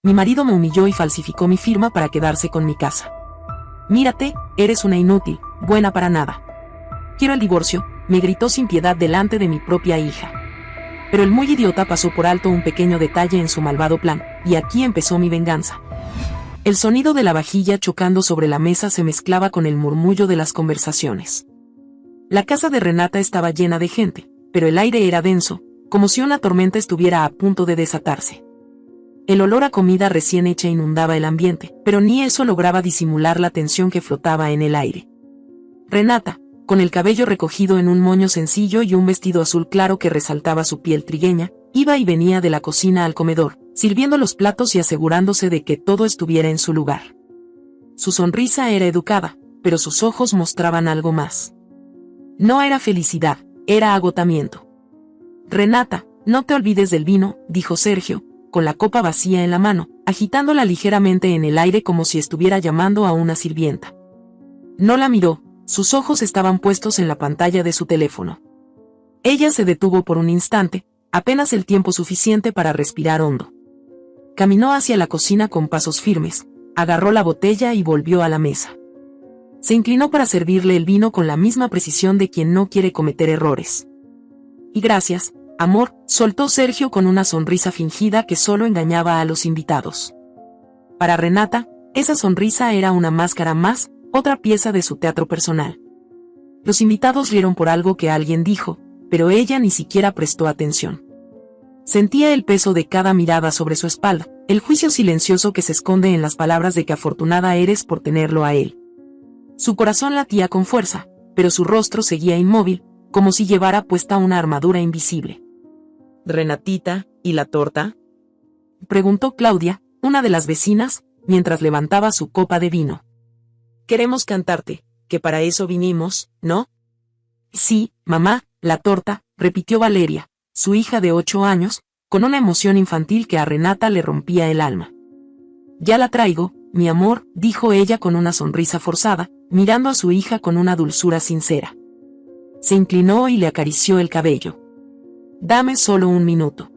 Mi marido me humilló y falsificó mi firma para quedarse con mi casa. Mírate, eres una inútil, buena para nada. Quiero el divorcio, me gritó sin piedad delante de mi propia hija. Pero el muy idiota pasó por alto un pequeño detalle en su malvado plan, y aquí empezó mi venganza. El sonido de la vajilla chocando sobre la mesa se mezclaba con el murmullo de las conversaciones. La casa de Renata estaba llena de gente, pero el aire era denso, como si una tormenta estuviera a punto de desatarse. El olor a comida recién hecha inundaba el ambiente, pero ni eso lograba disimular la tensión que flotaba en el aire. Renata, con el cabello recogido en un moño sencillo y un vestido azul claro que resaltaba su piel trigueña, iba y venía de la cocina al comedor, sirviendo los platos y asegurándose de que todo estuviera en su lugar. Su sonrisa era educada, pero sus ojos mostraban algo más. No era felicidad, era agotamiento. «Renata, no te olvides del vino», dijo Sergio, con la copa vacía en la mano, agitándola ligeramente en el aire como si estuviera llamando a una sirvienta. No la miró, sus ojos estaban puestos en la pantalla de su teléfono. Ella se detuvo por un instante, apenas el tiempo suficiente para respirar hondo. Caminó hacia la cocina con pasos firmes, agarró la botella y volvió a la mesa. Se inclinó para servirle el vino con la misma precisión de quien no quiere cometer errores. «Y gracias, amor», soltó Sergio con una sonrisa fingida que solo engañaba a los invitados. Para Renata, esa sonrisa era una máscara más, otra pieza de su teatro personal. Los invitados rieron por algo que alguien dijo, pero ella ni siquiera prestó atención. Sentía el peso de cada mirada sobre su espalda, el juicio silencioso que se esconde en las palabras de que afortunada eres por tenerlo a él. Su corazón latía con fuerza, pero su rostro seguía inmóvil, como si llevara puesta una armadura invisible. «Renatita, ¿y la torta?», preguntó Claudia, una de las vecinas, mientras levantaba su copa de vino. «Queremos cantarte, que para eso vinimos, ¿no?». «Sí, mamá, la torta», repitió Valeria, su hija de 8 años, con una emoción infantil que a Renata le rompía el alma. «Ya la traigo, mi amor», dijo ella con una sonrisa forzada, mirando a su hija con una dulzura sincera. Se inclinó y le acarició el cabello. «Dame solo un minuto».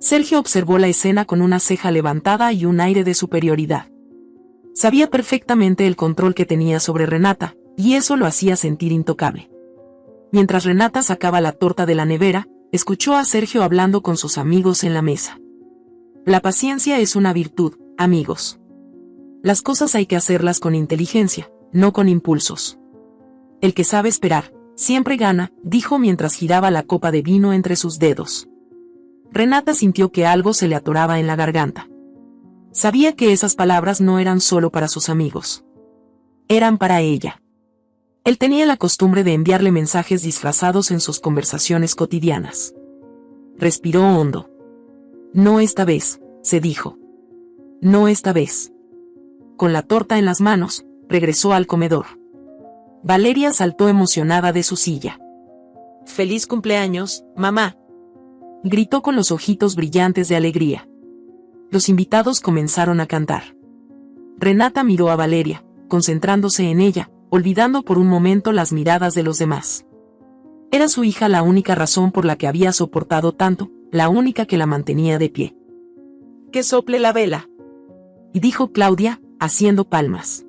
Sergio observó la escena con una ceja levantada y un aire de superioridad. Sabía perfectamente el control que tenía sobre Renata, y eso lo hacía sentir intocable. Mientras Renata sacaba la torta de la nevera, escuchó a Sergio hablando con sus amigos en la mesa. «La paciencia es una virtud, amigos. Las cosas hay que hacerlas con inteligencia, no con impulsos. El que sabe esperar, siempre gana», dijo mientras giraba la copa de vino entre sus dedos. Renata sintió que algo se le atoraba en la garganta. Sabía que esas palabras no eran solo para sus amigos. Eran para ella. Él tenía la costumbre de enviarle mensajes disfrazados en sus conversaciones cotidianas. Respiró hondo. «No esta vez», se dijo. «No esta vez». Con la torta en las manos, regresó al comedor. Valeria saltó emocionada de su silla. «¡Feliz cumpleaños, mamá!», gritó con los ojitos brillantes de alegría. Los invitados comenzaron a cantar. Renata miró a Valeria, concentrándose en ella, olvidando por un momento las miradas de los demás. Era su hija la única razón por la que había soportado tanto, la única que la mantenía de pie. «Que sople la vela», y dijo Claudia, haciendo palmas.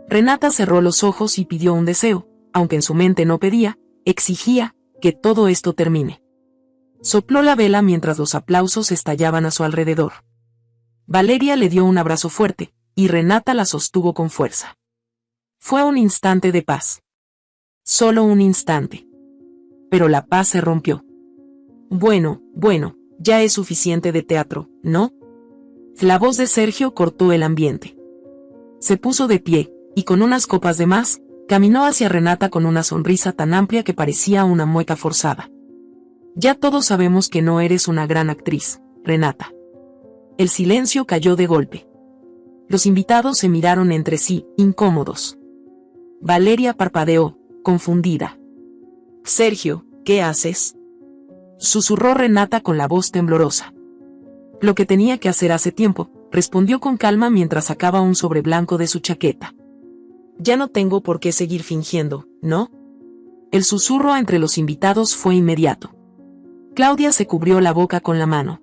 Renata cerró los ojos y pidió un deseo, aunque en su mente no pedía, exigía, que todo esto termine. Sopló la vela mientras los aplausos estallaban a su alrededor. Valeria le dio un abrazo fuerte, y Renata la sostuvo con fuerza. Fue un instante de paz. Solo un instante. Pero la paz se rompió. Bueno, ya es suficiente de teatro, ¿no?». La voz de Sergio cortó el ambiente. Se puso de pie, y con unas copas de más, caminó hacia Renata con una sonrisa tan amplia que parecía una mueca forzada. «Ya todos sabemos que no eres una gran actriz, Renata». El silencio cayó de golpe. Los invitados se miraron entre sí, incómodos. Valeria parpadeó, confundida. «Sergio, ¿qué haces?», susurró Renata con la voz temblorosa. «Lo que tenía que hacer hace tiempo», respondió con calma mientras sacaba un sobre blanco de su chaqueta. «Ya no tengo por qué seguir fingiendo, ¿no?». El susurro entre los invitados fue inmediato. Claudia se cubrió la boca con la mano.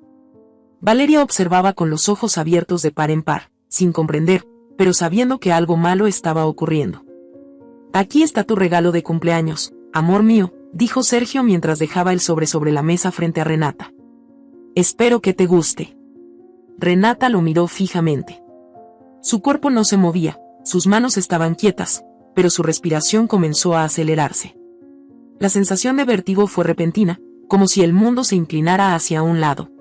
Valeria observaba con los ojos abiertos de par en par, sin comprender, pero sabiendo que algo malo estaba ocurriendo. Aquí está tu regalo de cumpleaños, amor mío, dijo Sergio mientras dejaba el sobre la mesa frente a Renata. Espero que te guste. Renata lo miró fijamente. Su cuerpo no se movía, sus manos estaban quietas, pero su respiración comenzó a acelerarse. La sensación de vértigo fue repentina, como si el mundo se inclinara hacia un lado.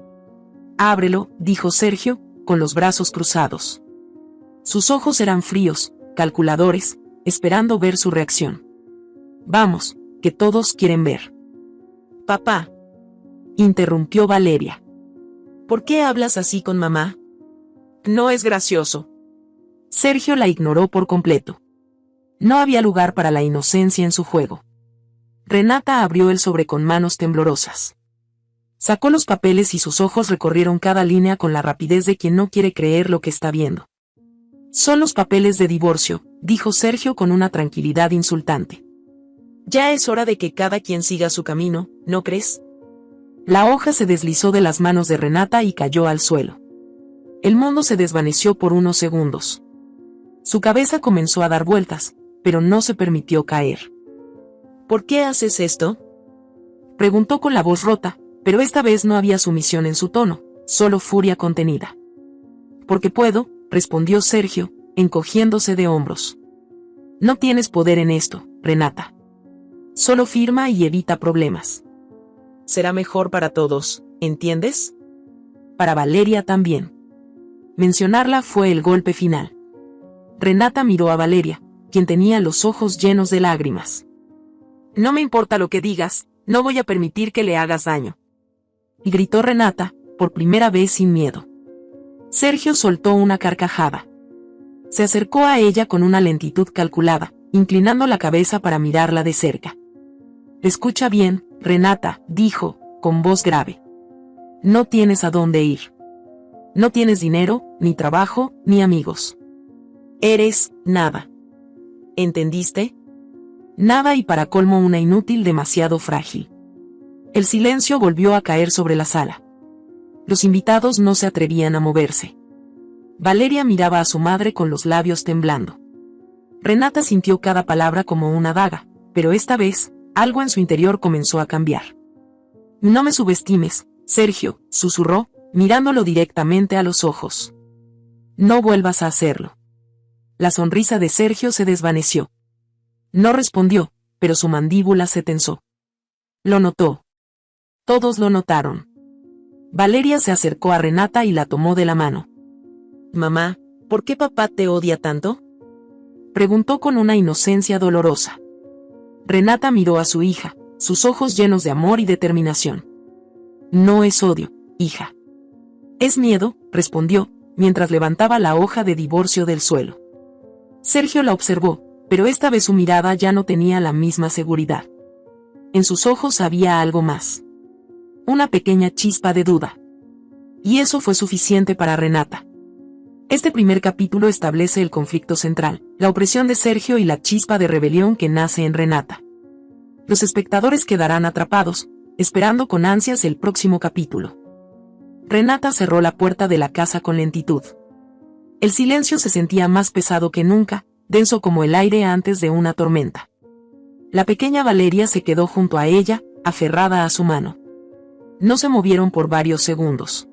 Ábrelo, dijo Sergio, con los brazos cruzados. Sus ojos eran fríos, calculadores, esperando ver su reacción. Vamos, que todos quieren ver. Papá, interrumpió Valeria. ¿Por qué hablas así con mamá? No es gracioso. Sergio la ignoró por completo. No había lugar para la inocencia en su juego. Renata abrió el sobre con manos temblorosas. Sacó los papeles y sus ojos recorrieron cada línea con la rapidez de quien no quiere creer lo que está viendo. Son los papeles de divorcio, dijo Sergio con una tranquilidad insultante. Ya es hora de que cada quien siga su camino, ¿no crees? La hoja se deslizó de las manos de Renata y cayó al suelo. El mundo se desvaneció por unos segundos. Su cabeza comenzó a dar vueltas, pero no se permitió caer. ¿Por qué haces esto?, preguntó con la voz rota, pero esta vez no había sumisión en su tono, solo furia contenida. Porque puedo, respondió Sergio, encogiéndose de hombros. No tienes poder en esto, Renata. Solo firma y evita problemas. Será mejor para todos, ¿entiendes? Para Valeria también. Mencionarla fue el golpe final. Renata miró a Valeria, quien tenía los ojos llenos de lágrimas. No me importa lo que digas, no voy a permitir que le hagas daño. Y gritó Renata, por primera vez sin miedo. Sergio soltó una carcajada. Se acercó a ella con una lentitud calculada, inclinando la cabeza para mirarla de cerca. Escucha bien, Renata, dijo, con voz grave. No tienes a dónde ir. No tienes dinero, ni trabajo, ni amigos. Eres nada. ¿Entendiste? Nada y para colmo una inútil demasiado frágil. El silencio volvió a caer sobre la sala. Los invitados no se atrevían a moverse. Valeria miraba a su madre con los labios temblando. Renata sintió cada palabra como una daga, pero esta vez, algo en su interior comenzó a cambiar. No me subestimes, Sergio, susurró, mirándolo directamente a los ojos. No vuelvas a hacerlo. La sonrisa de Sergio se desvaneció. No respondió, pero su mandíbula se tensó. Lo notó. Todos lo notaron. Valeria se acercó a Renata y la tomó de la mano. Mamá, ¿por qué papá te odia tanto?, preguntó con una inocencia dolorosa. Renata miró a su hija, sus ojos llenos de amor y determinación. No es odio, hija. Es miedo, respondió, mientras levantaba la hoja de divorcio del suelo. Sergio la observó, pero esta vez su mirada ya no tenía la misma seguridad. En sus ojos había algo más. Una pequeña chispa de duda. Y eso fue suficiente para Renata. Este primer capítulo establece el conflicto central, la opresión de Sergio y la chispa de rebelión que nace en Renata. Los espectadores quedarán atrapados, esperando con ansias el próximo capítulo. Renata cerró la puerta de la casa con lentitud. El silencio se sentía más pesado que nunca, denso como el aire antes de una tormenta. La pequeña Valeria se quedó junto a ella, aferrada a su mano. No se movieron por varios segundos.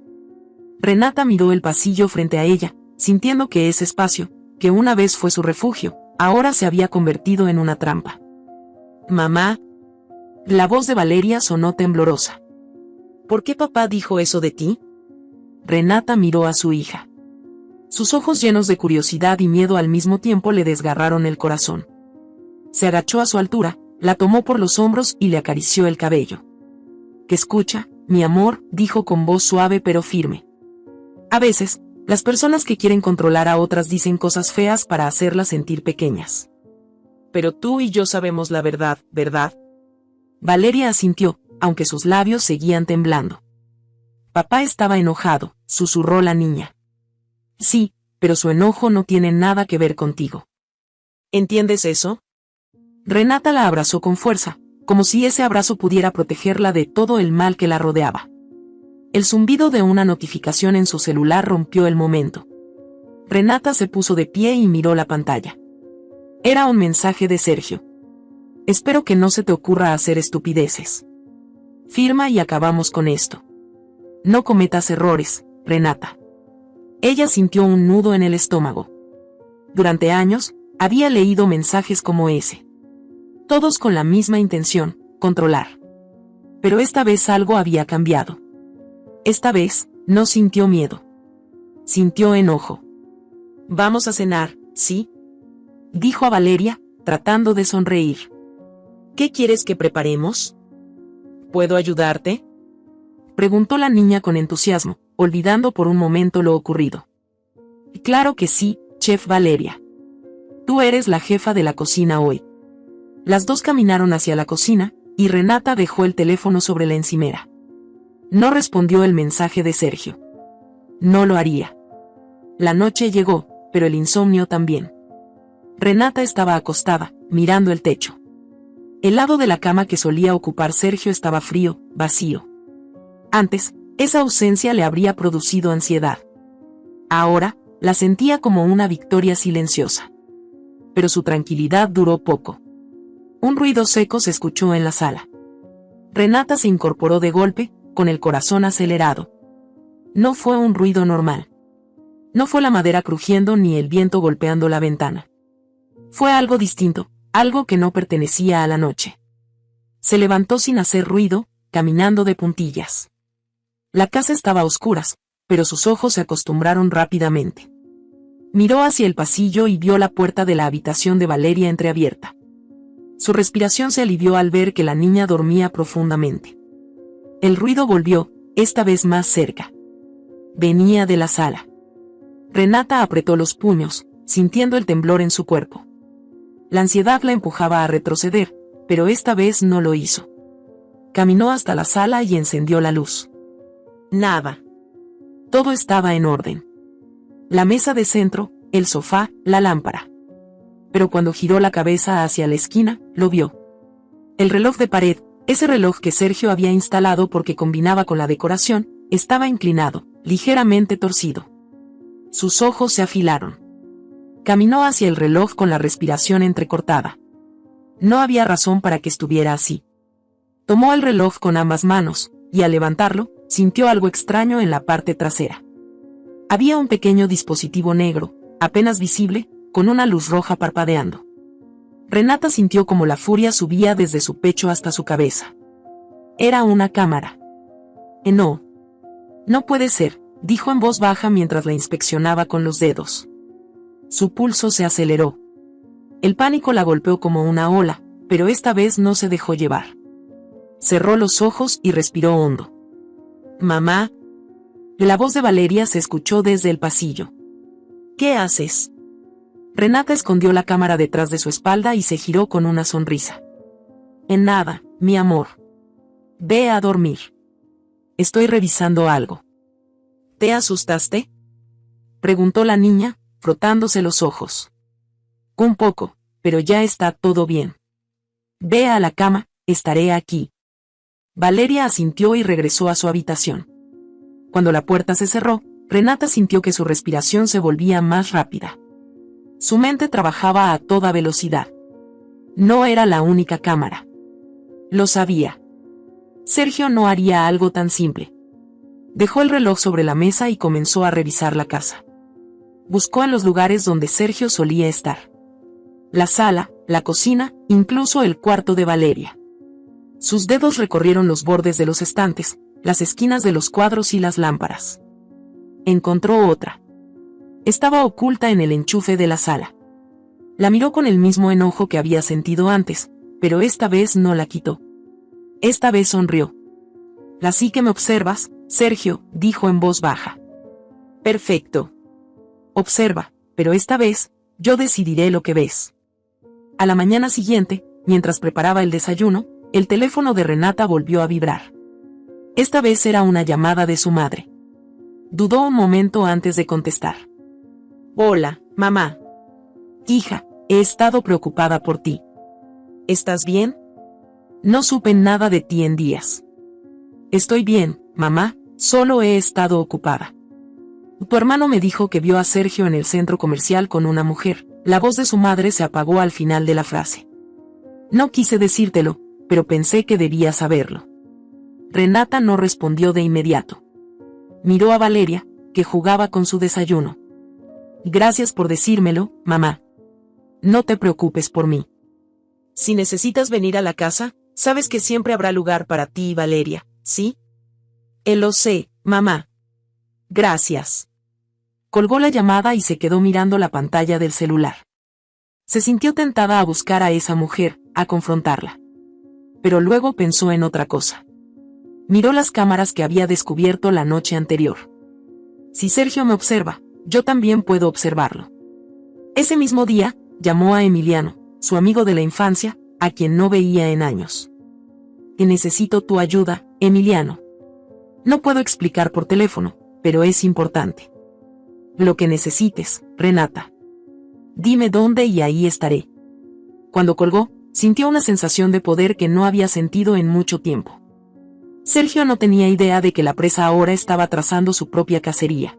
Renata miró el pasillo frente a ella, sintiendo que ese espacio, que una vez fue su refugio, ahora se había convertido en una trampa. Mamá. La voz de Valeria sonó temblorosa. ¿Por qué papá dijo eso de ti? Renata miró a su hija. Sus ojos llenos de curiosidad y miedo al mismo tiempo le desgarraron el corazón. Se agachó a su altura, la tomó por los hombros y le acarició el cabello. «¿Qué escucha, mi amor?», dijo con voz suave pero firme. A veces, las personas que quieren controlar a otras dicen cosas feas para hacerlas sentir pequeñas. Pero tú y yo sabemos la verdad, ¿verdad? Valeria asintió, aunque sus labios seguían temblando. Papá estaba enojado, susurró la niña. Sí, pero su enojo no tiene nada que ver contigo. ¿Entiendes eso? Renata la abrazó con fuerza, como si ese abrazo pudiera protegerla de todo el mal que la rodeaba. El zumbido de una notificación en su celular rompió el momento. Renata se puso de pie y miró la pantalla. Era un mensaje de Sergio. Espero que no se te ocurra hacer estupideces. Firma y acabamos con esto. No cometas errores, Renata. Ella sintió un nudo en el estómago. Durante años, había leído mensajes como ese. Todos con la misma intención, controlar. Pero esta vez algo había cambiado. Esta vez, no sintió miedo. Sintió enojo. «Vamos a cenar, ¿sí?», dijo a Valeria, tratando de sonreír. «¿Qué quieres que preparemos? ¿Puedo ayudarte?», preguntó la niña con entusiasmo, olvidando por un momento lo ocurrido. «Claro que sí, chef Valeria. Tú eres la jefa de la cocina hoy». Las dos caminaron hacia la cocina, y Renata dejó el teléfono sobre la encimera. No respondió el mensaje de Sergio. No lo haría. La noche llegó, pero el insomnio también. Renata estaba acostada, mirando el techo. El lado de la cama que solía ocupar Sergio estaba frío, vacío. Antes, esa ausencia le habría producido ansiedad. Ahora, la sentía como una victoria silenciosa. Pero su tranquilidad duró poco. Un ruido seco se escuchó en la sala. Renata se incorporó de golpe, con el corazón acelerado. No fue un ruido normal. No fue la madera crujiendo ni el viento golpeando la ventana. Fue algo distinto, algo que no pertenecía a la noche. Se levantó sin hacer ruido, caminando de puntillas. La casa estaba a oscuras, pero sus ojos se acostumbraron rápidamente. Miró hacia el pasillo y vio la puerta de la habitación de Valeria entreabierta. Su respiración se alivió al ver que la niña dormía profundamente. El ruido volvió, esta vez más cerca. Venía de la sala. Renata apretó los puños, sintiendo el temblor en su cuerpo. La ansiedad la empujaba a retroceder, pero esta vez no lo hizo. Caminó hasta la sala y encendió la luz. Nada. Todo estaba en orden. La mesa de centro, el sofá, la lámpara. Pero cuando giró la cabeza hacia la esquina, lo vio. El reloj de pared, ese reloj que Sergio había instalado porque combinaba con la decoración, estaba inclinado, ligeramente torcido. Sus ojos se afilaron. Caminó hacia el reloj con la respiración entrecortada. No había razón para que estuviera así. Tomó el reloj con ambas manos, y al levantarlo, sintió algo extraño en la parte trasera. Había un pequeño dispositivo negro, apenas visible, con una luz roja parpadeando. Renata sintió como la furia subía desde su pecho hasta su cabeza. Era una cámara. No. No puede ser, dijo en voz baja mientras la inspeccionaba con los dedos. Su pulso se aceleró. El pánico la golpeó como una ola, pero esta vez no se dejó llevar. Cerró los ojos y respiró hondo. «Mamá». La voz de Valeria se escuchó desde el pasillo. «¿Qué haces?». Renata escondió la cámara detrás de su espalda y se giró con una sonrisa. «En nada, mi amor. Ve a dormir. Estoy revisando algo». «¿Te asustaste?», preguntó la niña, frotándose los ojos. «Un poco, pero ya está todo bien. Ve a la cama, estaré aquí». Valeria asintió y regresó a su habitación. Cuando la puerta se cerró, Renata sintió que su respiración se volvía más rápida. Su mente trabajaba a toda velocidad. No era la única cámara. Lo sabía. Sergio no haría algo tan simple. Dejó el reloj sobre la mesa y comenzó a revisar la casa. Buscó en los lugares donde Sergio solía estar. La sala, la cocina, incluso el cuarto de Valeria. Sus dedos recorrieron los bordes de los estantes, las esquinas de los cuadros y las lámparas. Encontró otra. Estaba oculta en el enchufe de la sala. La miró con el mismo enojo que había sentido antes, pero esta vez no la quitó. Esta vez sonrió. «Así que me observas, Sergio», dijo en voz baja. «Perfecto. Observa, pero esta vez, yo decidiré lo que ves». A la mañana siguiente, mientras preparaba el desayuno, el teléfono de Renata volvió a vibrar. Esta vez era una llamada de su madre. Dudó un momento antes de contestar. «Hola, mamá». «Hija, he estado preocupada por ti. ¿Estás bien? No supe nada de ti en días». «Estoy bien, mamá, Solo he estado ocupada. Tu hermano me dijo que vio a Sergio en el centro comercial con una mujer. La voz de su madre se apagó al final de la frase. No quise decírtelo, pero pensé que debías saberlo. Renata no respondió de inmediato. Miró a Valeria, que jugaba con su desayuno. Gracias por decírmelo, mamá. No te preocupes por mí. Si necesitas venir a la casa, sabes que siempre habrá lugar para ti y Valeria, ¿sí? Lo sé, mamá. Gracias. Colgó la llamada y se quedó mirando la pantalla del celular. Se sintió tentada a buscar a esa mujer, a confrontarla. Pero luego pensó en otra cosa. Miró las cámaras que había descubierto la noche anterior. Si Sergio me observa, yo también puedo observarlo. Ese mismo día, llamó a Emiliano, su amigo de la infancia, a quien no veía en años. Necesito tu ayuda, Emiliano. No puedo explicar por teléfono, pero es importante. Lo que necesites, Renata. Dime dónde y ahí estaré. Cuando colgó, sintió una sensación de poder que no había sentido en mucho tiempo. Sergio no tenía idea de que la presa ahora estaba trazando su propia cacería.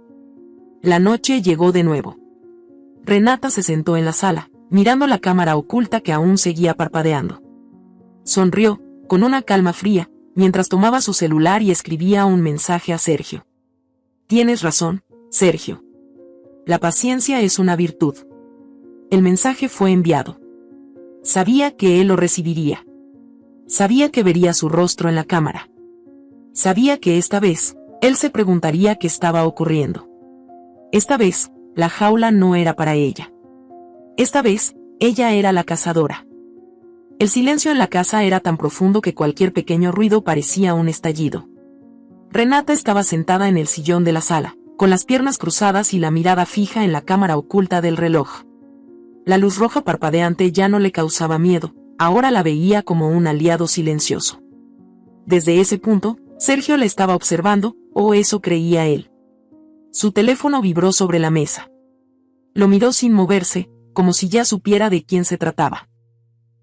La noche llegó de nuevo. Renata se sentó en la sala, mirando la cámara oculta que aún seguía parpadeando. Sonrió, con una calma fría, mientras tomaba su celular y escribía un mensaje a Sergio. Tienes razón, Sergio. La paciencia es una virtud. El mensaje fue enviado. Sabía que él lo recibiría. Sabía que vería su rostro en la cámara. Sabía que esta vez, él se preguntaría qué estaba ocurriendo. Esta vez, la jaula no era para ella. Esta vez, ella era la cazadora. El silencio en la casa era tan profundo que cualquier pequeño ruido parecía un estallido. Renata estaba sentada en el sillón de la sala, con las piernas cruzadas y la mirada fija en la cámara oculta del reloj. La luz roja parpadeante ya no le causaba miedo, ahora la veía como un aliado silencioso. Desde ese punto, Sergio la estaba observando, o eso creía él. Su teléfono vibró sobre la mesa. Lo miró sin moverse, como si ya supiera de quién se trataba.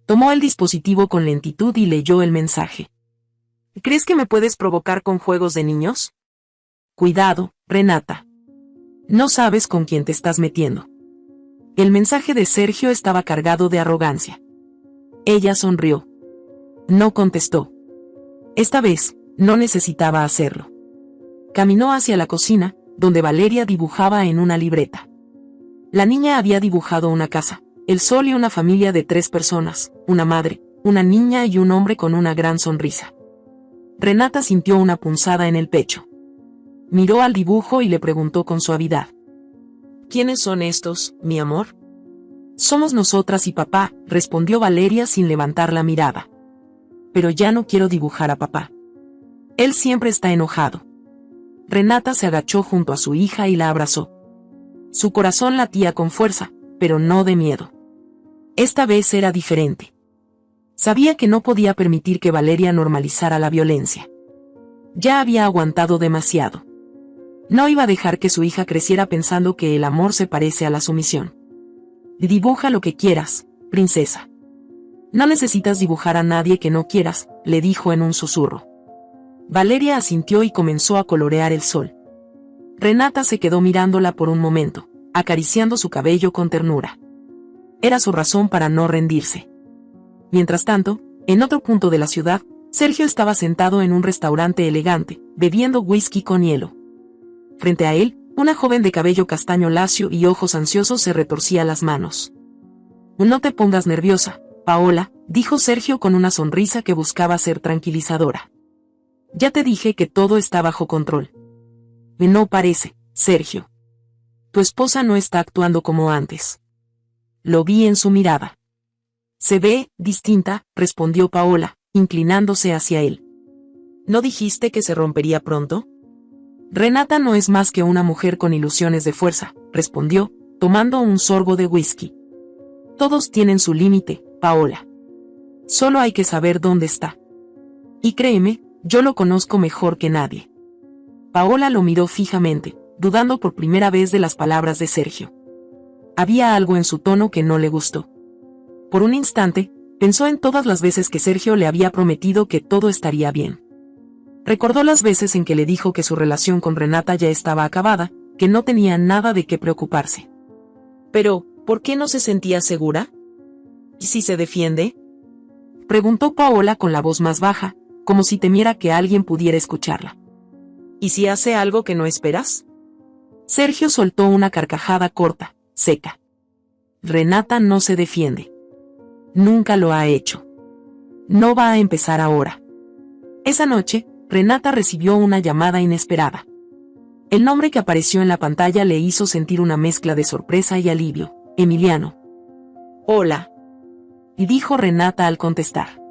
Tomó el dispositivo con lentitud y leyó el mensaje. ¿Crees que me puedes provocar con juegos de niños? Cuidado, Renata. No sabes con quién te estás metiendo. El mensaje de Sergio estaba cargado de arrogancia. Ella sonrió. No contestó. Esta vez, no necesitaba hacerlo. Caminó hacia la cocina, donde Valeria dibujaba en una libreta. La niña había dibujado una casa, el sol y una familia de 3 personas, una madre, una niña y un hombre con una gran sonrisa. Renata sintió una punzada en el pecho. Miró al dibujo y le preguntó con suavidad. ¿Quiénes son estos, mi amor? Somos nosotras y papá, respondió Valeria sin levantar la mirada. Pero ya no quiero dibujar a papá. Él siempre está enojado. Renata se agachó junto a su hija y la abrazó. Su corazón latía con fuerza, pero no de miedo. Esta vez era diferente. Sabía que no podía permitir que Valeria normalizara la violencia. Ya había aguantado demasiado. No iba a dejar que su hija creciera pensando que el amor se parece a la sumisión. Dibuja lo que quieras, princesa. No necesitas dibujar a nadie que no quieras, le dijo en un susurro. Valeria asintió y comenzó a colorear el sol. Renata se quedó mirándola por un momento, acariciando su cabello con ternura. Era su razón para no rendirse. Mientras tanto, en otro punto de la ciudad, Sergio estaba sentado en un restaurante elegante, bebiendo whisky con hielo. Frente a él, una joven de cabello castaño lacio y ojos ansiosos se retorcía las manos. No te pongas nerviosa, Paola, dijo Sergio con una sonrisa que buscaba ser tranquilizadora. Ya te dije que todo está bajo control. No parece, Sergio. Tu esposa no está actuando como antes. Lo vi en su mirada. Se ve distinta, respondió Paola, inclinándose hacia él. ¿No dijiste que se rompería pronto? Renata no es más que una mujer con ilusiones de fuerza, respondió, tomando un sorbo de whisky. Todos tienen su límite, Paola. Solo hay que saber dónde está. Y créeme, yo lo conozco mejor que nadie. Paola lo miró fijamente, dudando por primera vez de las palabras de Sergio. Había algo en su tono que no le gustó. Por un instante, pensó en todas las veces que Sergio le había prometido que todo estaría bien. Recordó las veces en que le dijo que su relación con Renata ya estaba acabada, que no tenía nada de qué preocuparse. Pero, ¿por qué no se sentía segura? ¿Y si se defiende? Preguntó Paola con la voz más baja, como si temiera que alguien pudiera escucharla. ¿Y si hace algo que no esperas? Sergio soltó una carcajada corta, seca. Renata no se defiende. Nunca lo ha hecho. No va a empezar ahora. Esa noche, Renata recibió una llamada inesperada. El nombre que apareció en la pantalla le hizo sentir una mezcla de sorpresa y alivio. Emiliano. Hola. Y dijo Renata al contestar.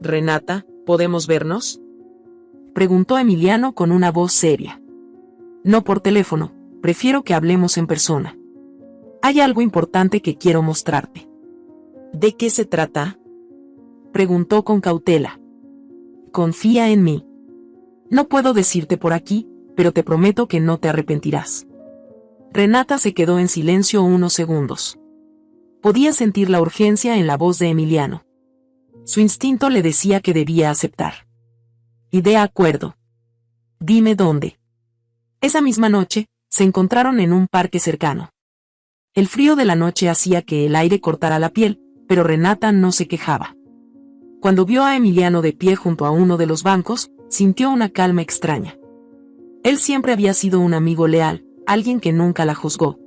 Renata, ¿podemos vernos? Preguntó Emiliano con una voz seria. No por teléfono, prefiero que hablemos en persona. Hay algo importante que quiero mostrarte. ¿De qué se trata? Preguntó con cautela. Confía en mí. No puedo decirte por aquí, pero te prometo que no te arrepentirás. Renata se quedó en silencio unos segundos. Podía sentir la urgencia en la voz de Emiliano. Su instinto le decía que debía aceptar. Y de acuerdo. Dime dónde. Esa misma noche, se encontraron en un parque cercano. El frío de la noche hacía que el aire cortara la piel, pero Renata no se quejaba. Cuando vio a Emiliano de pie junto a uno de los bancos, sintió una calma extraña. Él siempre había sido un amigo leal, alguien que nunca la juzgó.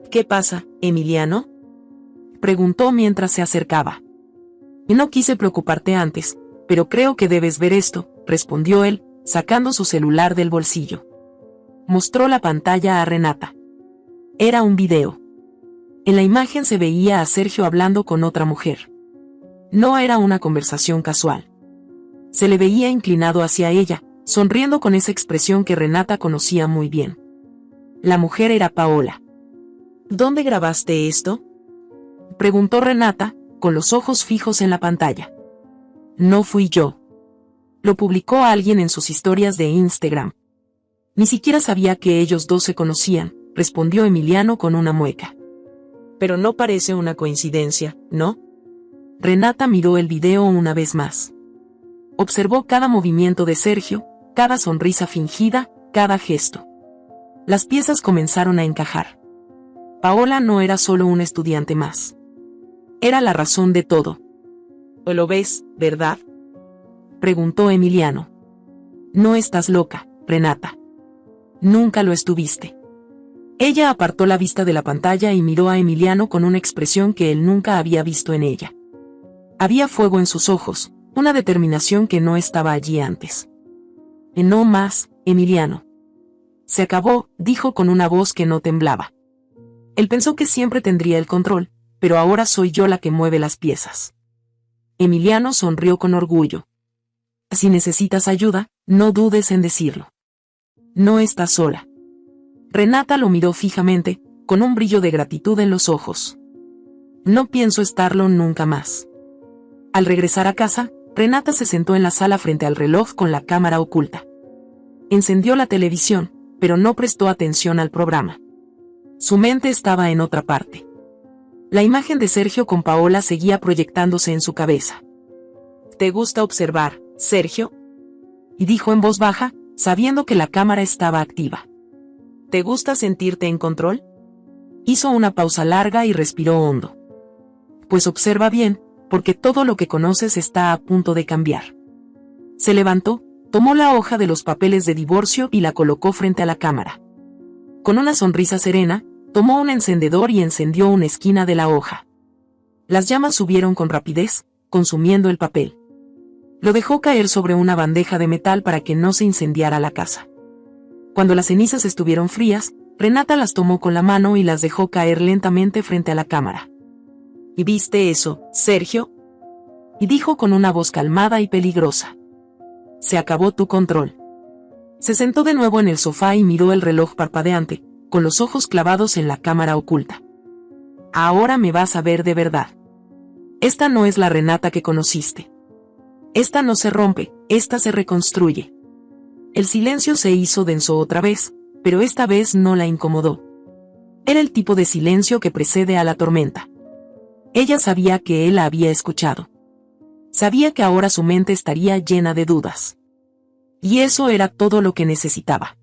¿Qué pasa, Emiliano? Preguntó mientras se acercaba. No quise preocuparte antes, pero creo que debes ver esto, respondió él, sacando su celular del bolsillo. Mostró la pantalla a Renata. Era un video. En la imagen se veía a Sergio hablando con otra mujer. No era una conversación casual. Se le veía inclinado hacia ella, sonriendo con esa expresión que Renata conocía muy bien. La mujer era Paola. ¿Dónde grabaste esto? Preguntó Renata, con los ojos fijos en la pantalla. No fui yo. Lo publicó alguien en sus historias de Instagram. Ni siquiera sabía que ellos dos se conocían, respondió Emiliano con una mueca. Pero no parece una coincidencia, ¿no? Renata miró el video una vez más. Observó cada movimiento de Sergio, cada sonrisa fingida, cada gesto. Las piezas comenzaron a encajar. Paola no era solo un estudiante más. Era la razón de todo. ¿O lo ves, verdad? Preguntó Emiliano. No estás loca, Renata. Nunca lo estuviste. Ella apartó la vista de la pantalla y miró a Emiliano con una expresión que él nunca había visto en ella. Había fuego en sus ojos, una determinación que no estaba allí antes. No más, Emiliano. Se acabó, dijo con una voz que no temblaba. Él pensó que siempre tendría el control, pero ahora soy yo la que mueve las piezas. Emiliano sonrió con orgullo. Si necesitas ayuda, no dudes en decirlo. No estás sola. Renata lo miró fijamente, con un brillo de gratitud en los ojos. No pienso estarlo nunca más. Al regresar a casa, Renata se sentó en la sala frente al reloj con la cámara oculta. Encendió la televisión, pero no prestó atención al programa. Su mente estaba en otra parte. La imagen de Sergio con Paola seguía proyectándose en su cabeza. ¿Te gusta observar, Sergio? Y dijo en voz baja, sabiendo que la cámara estaba activa. ¿Te gusta sentirte en control? Hizo una pausa larga y respiró hondo. Pues observa bien, porque todo lo que conoces está a punto de cambiar. Se levantó, tomó la hoja de los papeles de divorcio y la colocó frente a la cámara. Con una sonrisa serena, tomó un encendedor y encendió una esquina de la hoja. Las llamas subieron con rapidez, consumiendo el papel. Lo dejó caer sobre una bandeja de metal para que no se incendiara la casa. Cuando las cenizas estuvieron frías, Renata las tomó con la mano y las dejó caer lentamente frente a la cámara. ¿Y viste eso, Sergio? Y dijo con una voz calmada y peligrosa. Se acabó tu control. Se sentó de nuevo en el sofá y miró el reloj parpadeante, con los ojos clavados en la cámara oculta. Ahora me vas a ver de verdad. Esta no es la Renata que conociste. Esta no se rompe, esta se reconstruye. El silencio se hizo denso otra vez, pero esta vez no la incomodó. Era el tipo de silencio que precede a la tormenta. Ella sabía que él la había escuchado. Sabía que ahora su mente estaría llena de dudas. Y eso era todo lo que necesitaba.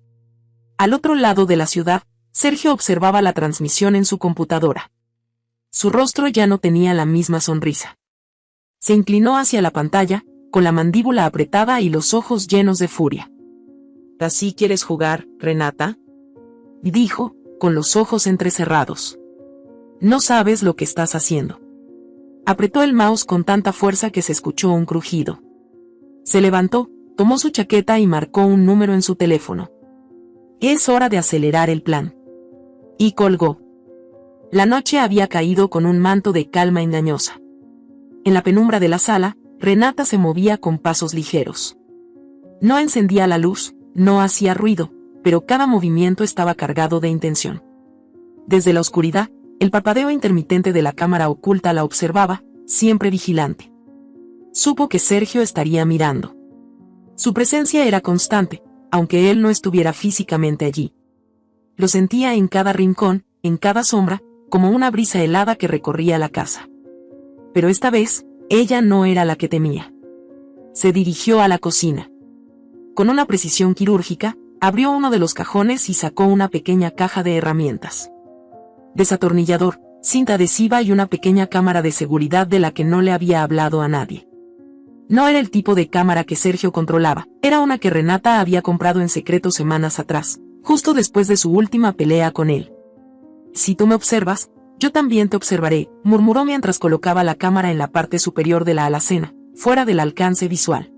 Al otro lado de la ciudad, Sergio observaba la transmisión en su computadora. Su rostro ya no tenía la misma sonrisa. Se inclinó hacia la pantalla, con la mandíbula apretada y los ojos llenos de furia. ¿Así quieres jugar, Renata? Dijo, con los ojos entrecerrados. No sabes lo que estás haciendo. Apretó el mouse con tanta fuerza que se escuchó un crujido. Se levantó, tomó su chaqueta y marcó un número en su teléfono. Es hora de acelerar el plan. Y colgó. La noche había caído con un manto de calma engañosa. En la penumbra de la sala, Renata se movía con pasos ligeros. No encendía la luz, no hacía ruido, pero cada movimiento estaba cargado de intención. Desde la oscuridad, el parpadeo intermitente de la cámara oculta la observaba, siempre vigilante. Supo que Sergio estaría mirando. Su presencia era constante, aunque él no estuviera físicamente allí. Lo sentía en cada rincón, en cada sombra, como una brisa helada que recorría la casa. Pero esta vez, ella no era la que temía. Se dirigió a la cocina. Con una precisión quirúrgica, abrió uno de los cajones y sacó una pequeña caja de herramientas. Desatornillador, cinta adhesiva y una pequeña cámara de seguridad de la que no le había hablado a nadie. No era el tipo de cámara que Sergio controlaba, era una que Renata había comprado en secreto semanas atrás, justo después de su última pelea con él. Si tú me observas, yo también te observaré, murmuró mientras colocaba la cámara en la parte superior de la alacena, fuera del alcance visual.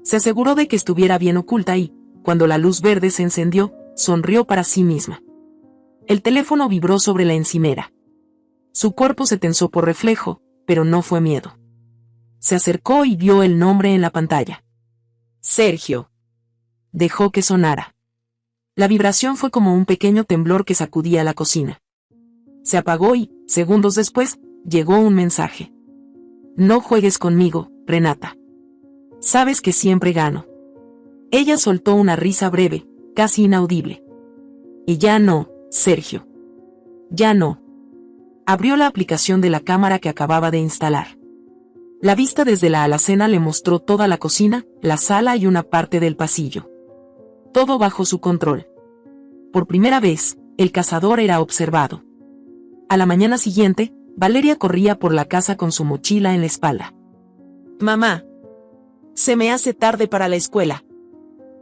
Se aseguró de que estuviera bien oculta y, cuando la luz verde se encendió, sonrió para sí misma. El teléfono vibró sobre la encimera. Su cuerpo se tensó por reflejo, pero no fue miedo. Se acercó y vio el nombre en la pantalla. Sergio. Dejó que sonara. La vibración fue como un pequeño temblor que sacudía la cocina. Se apagó y, segundos después, llegó un mensaje. No juegues conmigo, Renata. Sabes que siempre gano. Ella soltó una risa breve, casi inaudible. Y ya no, Sergio. Ya no. Abrió la aplicación de la cámara que acababa de instalar. La vista desde la alacena le mostró toda la cocina, la sala y una parte del pasillo. Todo bajo su control. Por primera vez, el cazador era observado. A la mañana siguiente, Valeria corría por la casa con su mochila en la espalda. Mamá. Se me hace tarde para la escuela.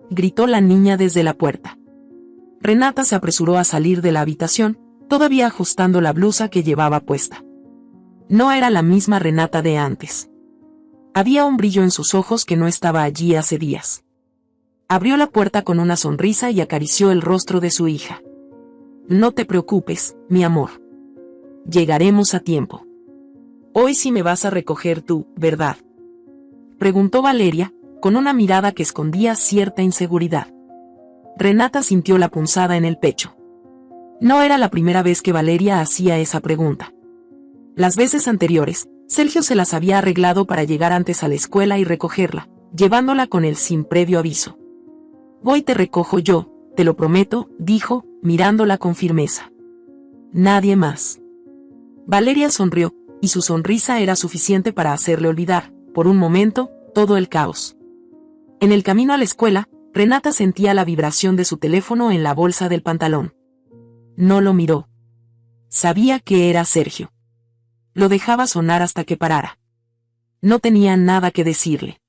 Gritó la niña desde la puerta. Renata se apresuró a salir de la habitación, todavía ajustando la blusa que llevaba puesta. No era la misma Renata de antes. Había un brillo en sus ojos que no estaba allí hace días. Abrió la puerta con una sonrisa y acarició el rostro de su hija. No te preocupes, mi amor. Llegaremos a tiempo. Hoy sí me vas a recoger tú, ¿verdad? Preguntó Valeria, con una mirada que escondía cierta inseguridad. Renata sintió la punzada en el pecho. No era la primera vez que Valeria hacía esa pregunta. Las veces anteriores, Sergio se las había arreglado para llegar antes a la escuela y recogerla, llevándola con él sin previo aviso. Voy te recojo yo, te lo prometo, dijo, mirándola con firmeza. Nadie más. Valeria sonrió, y su sonrisa era suficiente para hacerle olvidar, por un momento, todo el caos. En el camino a la escuela, Renata sentía la vibración de su teléfono en la bolsa del pantalón. No lo miró. Sabía que era Sergio. Lo dejaba sonar hasta que parara. No tenía nada que decirle.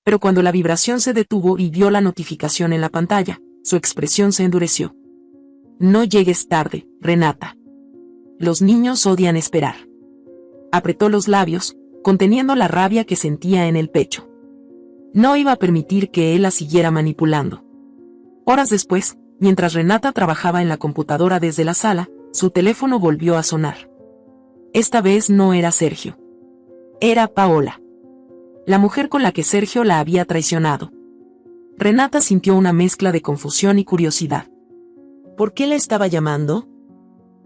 Pero cuando la vibración se detuvo y vio la notificación en la pantalla, su expresión se endureció. No llegues tarde, Renata. Los niños odian esperar. Apretó los labios, conteniendo la rabia que sentía en el pecho. No iba a permitir que él la siguiera manipulando. Horas después, mientras Renata trabajaba en la computadora desde la sala, su teléfono volvió a sonar. Esta vez no era Sergio. Era Paola. La mujer con la que Sergio la había traicionado. Renata sintió una mezcla de confusión y curiosidad. ¿Por qué la estaba llamando?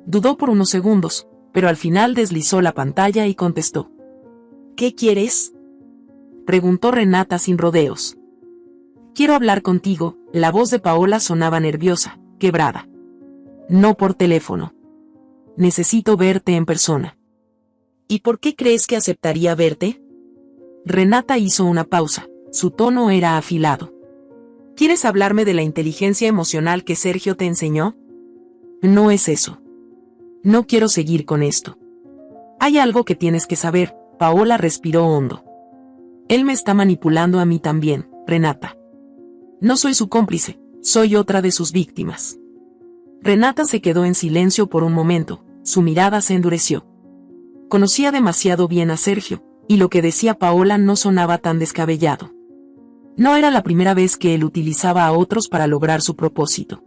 Dudó por unos segundos, pero al final deslizó la pantalla y contestó. ¿Qué quieres? Preguntó Renata sin rodeos. Quiero hablar contigo, la voz de Paola sonaba nerviosa, quebrada. No por teléfono. Necesito verte en persona. ¿Y por qué crees que aceptaría verte? Renata hizo una pausa, su tono era afilado. ¿Quieres hablarme de la inteligencia emocional que Sergio te enseñó? No es eso. No quiero seguir con esto. Hay algo que tienes que saber. Paola respiró hondo. Él me está manipulando a mí también, Renata. No soy su cómplice, soy otra de sus víctimas. Renata se quedó en silencio por un momento, su mirada se endureció. Conocía demasiado bien a Sergio, y lo que decía Paola no sonaba tan descabellado. No era la primera vez que él utilizaba a otros para lograr su propósito.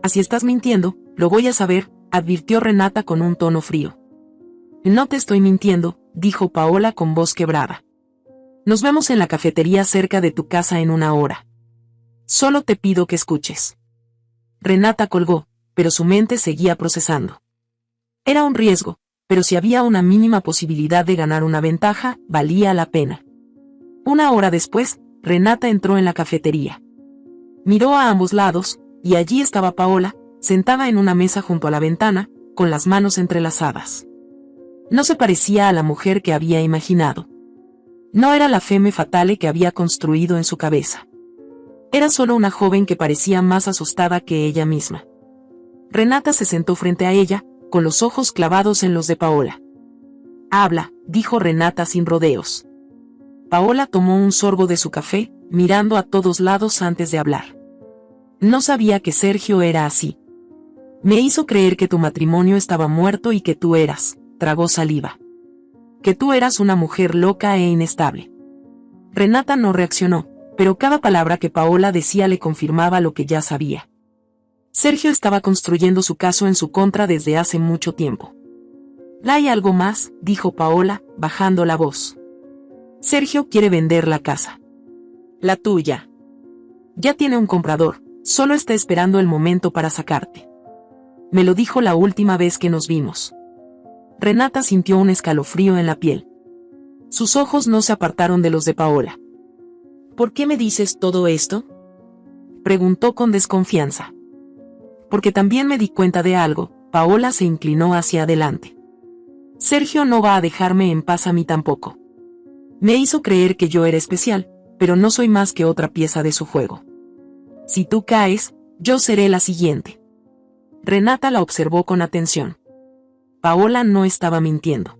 «Así estás mintiendo, lo voy a saber», advirtió Renata con un tono frío. «No te estoy mintiendo», dijo Paola con voz quebrada. «Nos vemos en la cafetería cerca de tu casa en 1 hora. Solo te pido que escuches». Renata colgó, pero su mente seguía procesando. Era un riesgo, pero si había una mínima posibilidad de ganar una ventaja, valía la pena. 1 hora después, Renata entró en la cafetería. Miró a ambos lados, y allí estaba Paola, sentada en una mesa junto a la ventana, con las manos entrelazadas. No se parecía a la mujer que había imaginado. No era la femme fatale que había construido en su cabeza. Era solo una joven que parecía más asustada que ella misma. Renata se sentó frente a ella, con los ojos clavados en los de Paola. «Habla», dijo Renata sin rodeos. Paola tomó un sorbo de su café, mirando a todos lados antes de hablar. «No sabía que Sergio era así. Me hizo creer que tu matrimonio estaba muerto y que tú eras», tragó saliva. «Que tú eras una mujer loca e inestable». Renata no reaccionó, pero cada palabra que Paola decía le confirmaba lo que ya sabía. Sergio estaba construyendo su caso en su contra desde hace mucho tiempo. «¿Hay algo más?», dijo Paola, bajando la voz. «Sergio quiere vender la casa. La tuya. Ya tiene un comprador, solo está esperando el momento para sacarte. Me lo dijo la última vez que nos vimos». Renata sintió un escalofrío en la piel. Sus ojos no se apartaron de los de Paola. «¿Por qué me dices todo esto?», preguntó con desconfianza. «Porque también me di cuenta de algo», Paola se inclinó hacia adelante. «Sergio no va a dejarme en paz a mí tampoco. Me hizo creer que yo era especial, pero no soy más que otra pieza de su juego. Si tú caes, yo seré la siguiente». Renata la observó con atención. Paola no estaba mintiendo.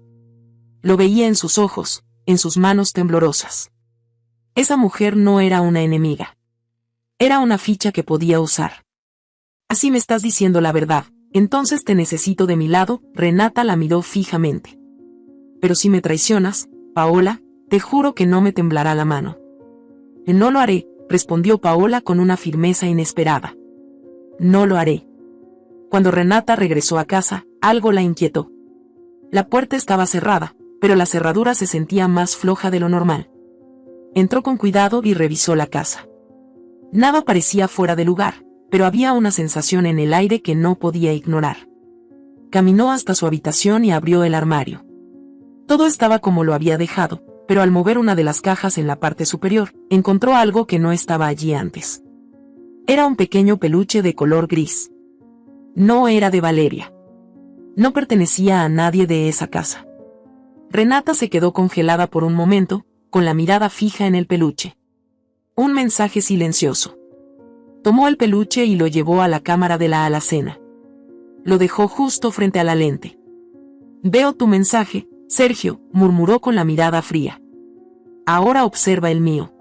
Lo veía en sus ojos, en sus manos temblorosas. Esa mujer no era una enemiga. Era una ficha que podía usar. «Así me estás diciendo la verdad, entonces te necesito de mi lado», Renata la miró fijamente. «Pero si me traicionas, Paola, te juro que no me temblará la mano». «No lo haré», respondió Paola con una firmeza inesperada. «No lo haré». Cuando Renata regresó a casa, algo la inquietó. La puerta estaba cerrada, pero la cerradura se sentía más floja de lo normal. Entró con cuidado y revisó la casa. Nada parecía fuera de lugar, pero había una sensación en el aire que no podía ignorar. Caminó hasta su habitación y abrió el armario. Todo estaba como lo había dejado, pero al mover una de las cajas en la parte superior, encontró algo que no estaba allí antes. Era un pequeño peluche de color gris. No era de Valeria. No pertenecía a nadie de esa casa. Renata se quedó congelada por un momento, con la mirada fija en el peluche. Un mensaje silencioso. Tomó el peluche y lo llevó a la cámara de la alacena. Lo dejó justo frente a la lente. «Veo tu mensaje, Sergio», murmuró con la mirada fría. «Ahora observa el mío».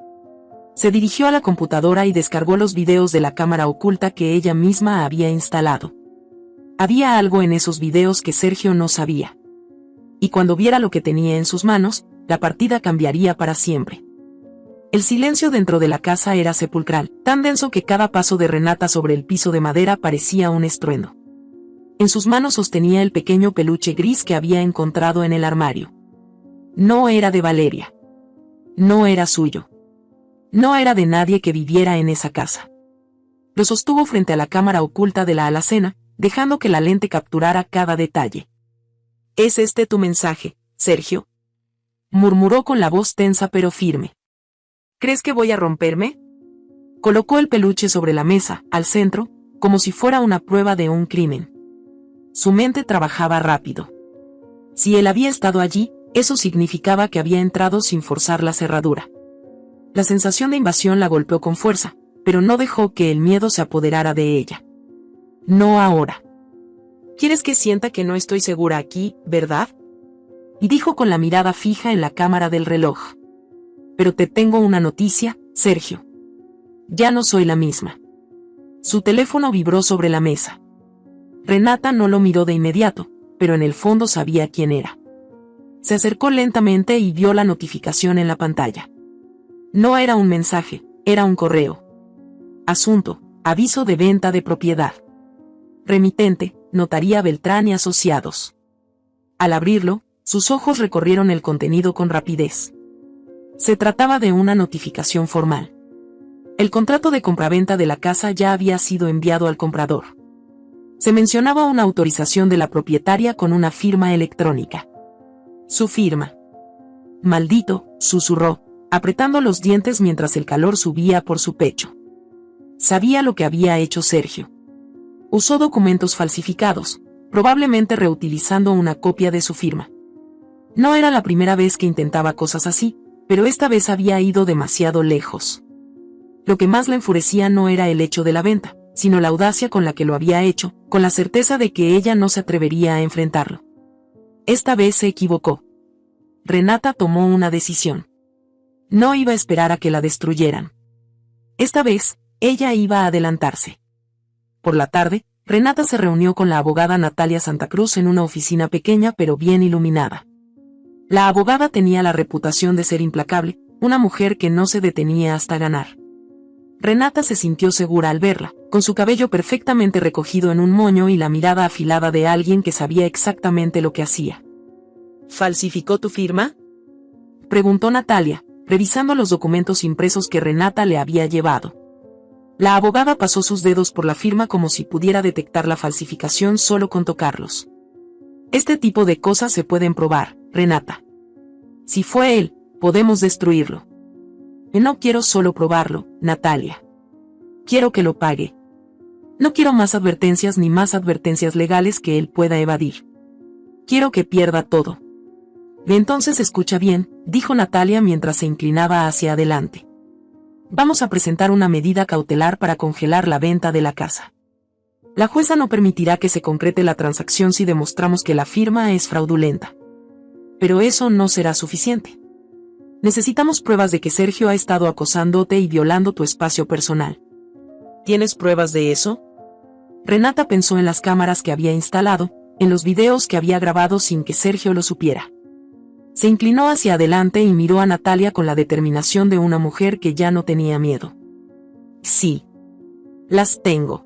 Se dirigió a la computadora y descargó los videos de la cámara oculta que ella misma había instalado. Había algo en esos videos que Sergio no sabía. Y cuando viera lo que tenía en sus manos, la partida cambiaría para siempre. El silencio dentro de la casa era sepulcral, tan denso que cada paso de Renata sobre el piso de madera parecía un estruendo. En sus manos sostenía el pequeño peluche gris que había encontrado en el armario. No era de Valeria. No era suyo. No era de nadie que viviera en esa casa. Lo sostuvo frente a la cámara oculta de la alacena, dejando que la lente capturara cada detalle. «¿Es este tu mensaje, Sergio?», murmuró con la voz tensa pero firme. «¿Crees que voy a romperme?». Colocó el peluche sobre la mesa, al centro, como si fuera una prueba de un crimen. Su mente trabajaba rápido. Si él había estado allí, eso significaba que había entrado sin forzar la cerradura. La sensación de invasión la golpeó con fuerza, pero no dejó que el miedo se apoderara de ella. No ahora. ¿Quieres que sienta que no estoy segura aquí, verdad? Y dijo con la mirada fija en la cámara del reloj. Pero te tengo una noticia, Sergio. Ya no soy la misma. Su teléfono vibró sobre la mesa. Renata no lo miró de inmediato, pero en el fondo sabía quién era. Se acercó lentamente y vio la notificación en la pantalla. No era un mensaje, era un correo. Asunto: aviso de venta de propiedad. Remitente: Notaría Beltrán y Asociados. Al abrirlo, sus ojos recorrieron el contenido con rapidez. Se trataba de una notificación formal. El contrato de compraventa de la casa ya había sido enviado al comprador. Se mencionaba una autorización de la propietaria con una firma electrónica. Su firma. Maldito, susurró, apretando los dientes mientras el calor subía por su pecho. Sabía lo que había hecho Sergio. Usó documentos falsificados, probablemente reutilizando una copia de su firma. No era la primera vez que intentaba cosas así, pero esta vez había ido demasiado lejos. Lo que más le enfurecía no era el hecho de la venta, sino la audacia con la que lo había hecho, con la certeza de que ella no se atrevería a enfrentarlo. Esta vez se equivocó. Renata tomó una decisión. No iba a esperar a que la destruyeran. Esta vez, ella iba a adelantarse. Por la tarde, Renata se reunió con la abogada Natalia Santa Cruz en una oficina pequeña pero bien iluminada. La abogada tenía la reputación de ser implacable, una mujer que no se detenía hasta ganar. Renata se sintió segura al verla, con su cabello perfectamente recogido en un moño y la mirada afilada de alguien que sabía exactamente lo que hacía. ¿Falsificó tu firma?, preguntó Natalia, revisando los documentos impresos que Renata le había llevado. La abogada pasó sus dedos por la firma como si pudiera detectar la falsificación solo con tocarlos. Este tipo de cosas se pueden probar, Renata. Si fue él, podemos destruirlo. Y no quiero solo probarlo, Natalia. Quiero que lo pague. No quiero más advertencias ni más advertencias legales que él pueda evadir. Quiero que pierda todo. Entonces escucha bien, dijo Natalia mientras se inclinaba hacia adelante. Vamos a presentar una medida cautelar para congelar la venta de la casa. La jueza no permitirá que se concrete la transacción si demostramos que la firma es fraudulenta. Pero eso no será suficiente. Necesitamos pruebas de que Sergio ha estado acosándote y violando tu espacio personal. ¿Tienes pruebas de eso? Renata pensó en las cámaras que había instalado, en los videos que había grabado sin que Sergio lo supiera. Se inclinó hacia adelante y miró a Natalia con la determinación de una mujer que ya no tenía miedo. Sí. Las tengo.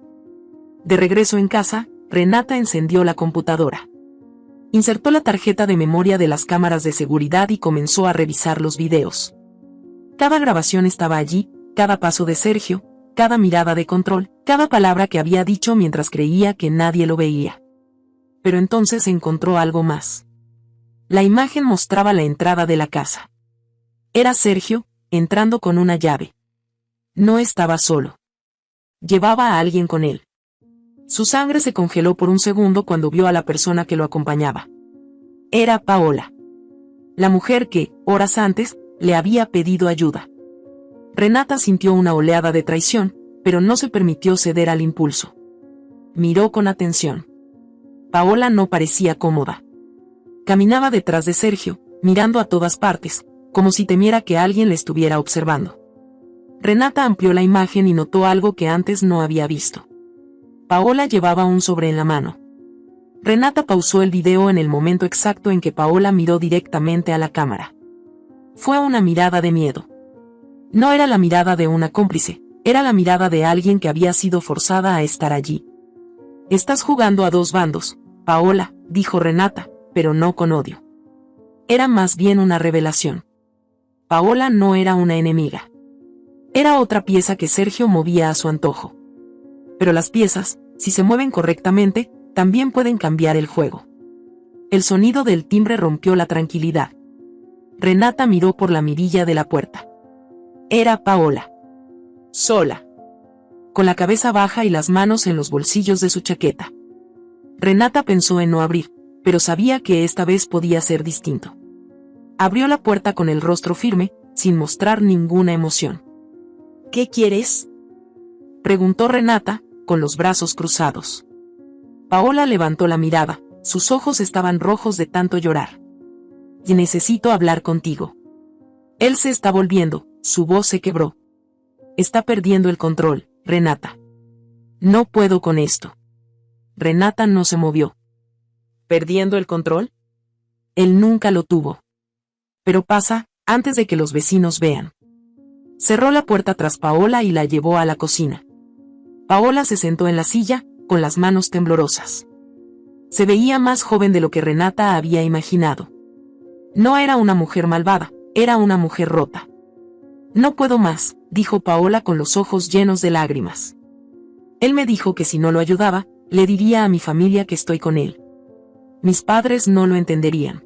De regreso en casa, Renata encendió la computadora. Insertó la tarjeta de memoria de las cámaras de seguridad y comenzó a revisar los videos. Cada grabación estaba allí, cada paso de Sergio, cada mirada de control, cada palabra que había dicho mientras creía que nadie lo veía. Pero entonces encontró algo más. La imagen mostraba la entrada de la casa. Era Sergio, entrando con una llave. No estaba solo. Llevaba a alguien con él. Su sangre se congeló por un segundo cuando vio a la persona que lo acompañaba. Era Paola. La mujer que, horas antes, le había pedido ayuda. Renata sintió una oleada de traición, pero no se permitió ceder al impulso. Miró con atención. Paola no parecía cómoda. Caminaba detrás de Sergio, mirando a todas partes, como si temiera que alguien le estuviera observando. Renata amplió la imagen y notó algo que antes no había visto. Paola llevaba un sobre en la mano. Renata pausó el video en el momento exacto en que Paola miró directamente a la cámara. Fue una mirada de miedo. No era la mirada de una cómplice, era la mirada de alguien que había sido forzada a estar allí. Estás jugando a dos bandos, Paola, dijo Renata, pero no con odio. Era más bien una revelación. Paola no era una enemiga. Era otra pieza que Sergio movía a su antojo. Pero las piezas, si se mueven correctamente, también pueden cambiar el juego. El sonido del timbre rompió la tranquilidad. Renata miró por la mirilla de la puerta. Era Paola. Sola. Con la cabeza baja y las manos en los bolsillos de su chaqueta. Renata pensó en no abrir, pero sabía que esta vez podía ser distinto. Abrió la puerta con el rostro firme, sin mostrar ninguna emoción. ¿Qué quieres?, Preguntó Renata, con los brazos cruzados. Paola levantó la mirada, sus ojos estaban rojos de tanto llorar. Y necesito hablar contigo. Él se está volviendo, su voz se quebró. Está perdiendo el control, Renata. No puedo con esto. Renata no se movió. ¿Perdiendo el control? Él nunca lo tuvo. Pero pasa, antes de que los vecinos vean. Cerró la puerta tras Paola y la llevó a la cocina. Paola se sentó en la silla, con las manos temblorosas. Se veía más joven de lo que Renata había imaginado. No era una mujer malvada, era una mujer rota. No puedo más, dijo Paola con los ojos llenos de lágrimas. Él me dijo que si no lo ayudaba, le diría a mi familia que estoy con él. Mis padres no lo entenderían.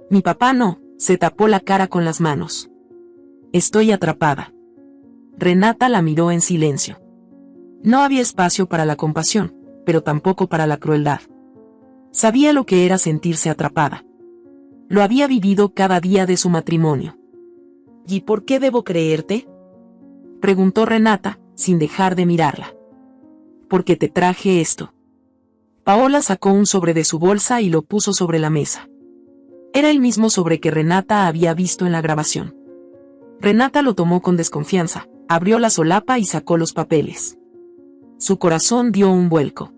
Mi papá no, se tapó la cara con las manos. Estoy atrapada. Renata la miró en silencio. No había espacio para la compasión, pero tampoco para la crueldad. Sabía lo que era sentirse atrapada. Lo había vivido cada día de su matrimonio. ¿Y por qué debo creerte? Preguntó Renata, sin dejar de mirarla. Porque te traje esto. Paola sacó un sobre de su bolsa y lo puso sobre la mesa. Era el mismo sobre que Renata había visto en la grabación. Renata lo tomó con desconfianza, abrió la solapa y sacó los papeles. Su corazón dio un vuelco.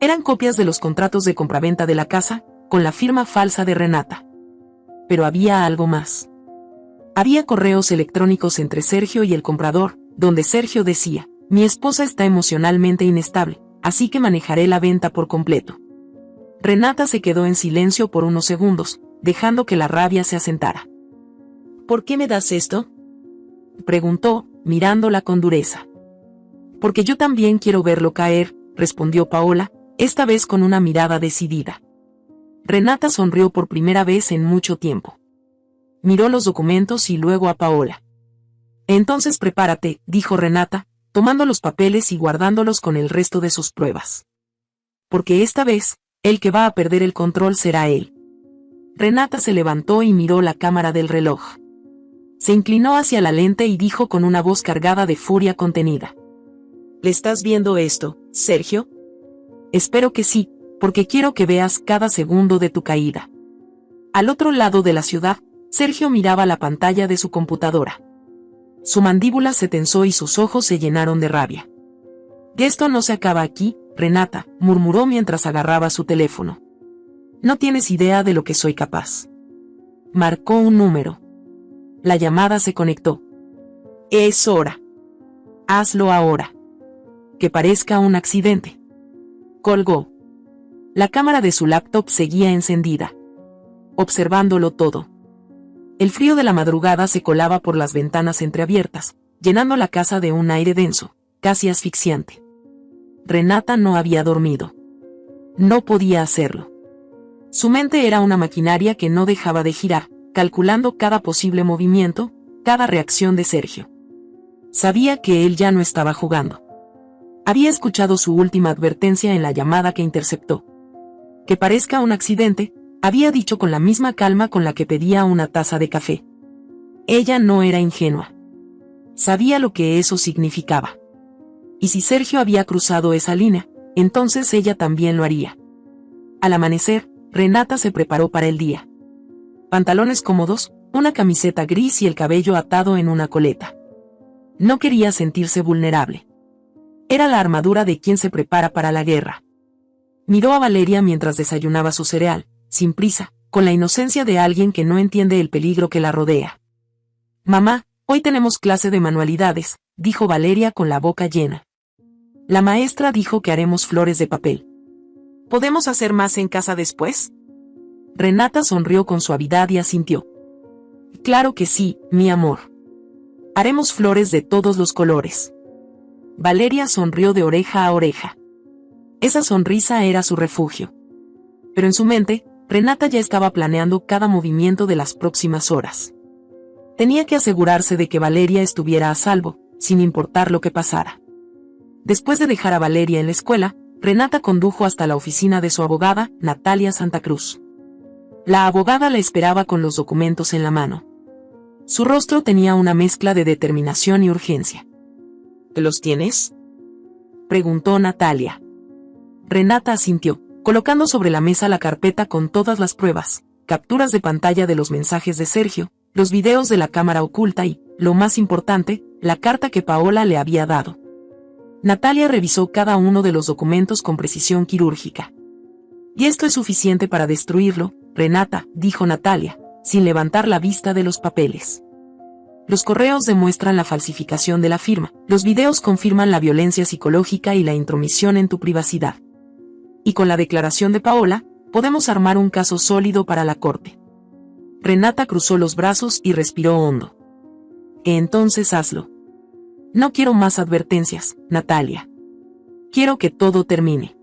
Eran copias de los contratos de compraventa de la casa, con la firma falsa de Renata. Pero había algo más. Había correos electrónicos entre Sergio y el comprador, donde Sergio decía: mi esposa está emocionalmente inestable, así que manejaré la venta por completo. Renata se quedó en silencio por unos segundos, dejando que la rabia se asentara. ¿Por qué me das esto? Preguntó, mirándola con dureza. Porque yo también quiero verlo caer, respondió Paola, esta vez con una mirada decidida. Renata sonrió por primera vez en mucho tiempo. Miró los documentos y luego a Paola. Entonces prepárate, dijo Renata, tomando los papeles y guardándolos con el resto de sus pruebas. Porque esta vez, el que va a perder el control será él. Renata se levantó y miró la cámara del reloj. Se inclinó hacia la lente y dijo con una voz cargada de furia contenida: ¿Le estás viendo esto, Sergio? Espero que sí, porque quiero que veas cada segundo de tu caída. Al otro lado de la ciudad, Sergio miraba la pantalla de su computadora. Su mandíbula se tensó y sus ojos se llenaron de rabia. Y esto no se acaba aquí, Renata, murmuró mientras agarraba su teléfono. No tienes idea de lo que soy capaz. Marcó un número. La llamada se conectó. Es hora. Hazlo ahora. Que parezca un accidente. Colgó. La cámara de su laptop seguía encendida. Observándolo todo. El frío de la madrugada se colaba por las ventanas entreabiertas, llenando la casa de un aire denso, casi asfixiante. Renata no había dormido. No podía hacerlo. Su mente era una maquinaria que no dejaba de girar, calculando cada posible movimiento, cada reacción de Sergio. Sabía que él ya no estaba jugando. Había escuchado su última advertencia en la llamada que interceptó. Que parezca un accidente, había dicho con la misma calma con la que pedía una taza de café. Ella no era ingenua. Sabía lo que eso significaba. Y si Sergio había cruzado esa línea, entonces ella también lo haría. Al amanecer, Renata se preparó para el día. Pantalones cómodos, una camiseta gris y el cabello atado en una coleta. No quería sentirse vulnerable. Era la armadura de quien se prepara para la guerra. Miró a Valeria mientras desayunaba su cereal, sin prisa, con la inocencia de alguien que no entiende el peligro que la rodea. Mamá, hoy tenemos clase de manualidades, dijo Valeria con la boca llena. La maestra dijo que haremos flores de papel. ¿Podemos hacer más en casa después? Renata sonrió con suavidad y asintió. Claro que sí, mi amor. Haremos flores de todos los colores. Valeria sonrió de oreja a oreja. Esa sonrisa era su refugio. Pero en su mente, Renata ya estaba planeando cada movimiento de las próximas horas. Tenía que asegurarse de que Valeria estuviera a salvo, sin importar lo que pasara. Después de dejar a Valeria en la escuela, Renata condujo hasta la oficina de su abogada, Natalia Santa Cruz. La abogada la esperaba con los documentos en la mano. Su rostro tenía una mezcla de determinación y urgencia. ¿Los tienes? preguntó Natalia. Renata asintió, colocando sobre la mesa la carpeta con todas las pruebas, capturas de pantalla de los mensajes de Sergio, los videos de la cámara oculta y, lo más importante, la carta que Paola le había dado. Natalia revisó cada uno de los documentos con precisión quirúrgica. «Y esto es suficiente para destruirlo, Renata», dijo Natalia, sin levantar la vista de los papeles. «Los correos demuestran la falsificación de la firma, los videos confirman la violencia psicológica y la intromisión en tu privacidad. Y con la declaración de Paola, podemos armar un caso sólido para la corte». Renata cruzó los brazos y respiró hondo. «Entonces hazlo. No quiero más advertencias, Natalia. Quiero que todo termine».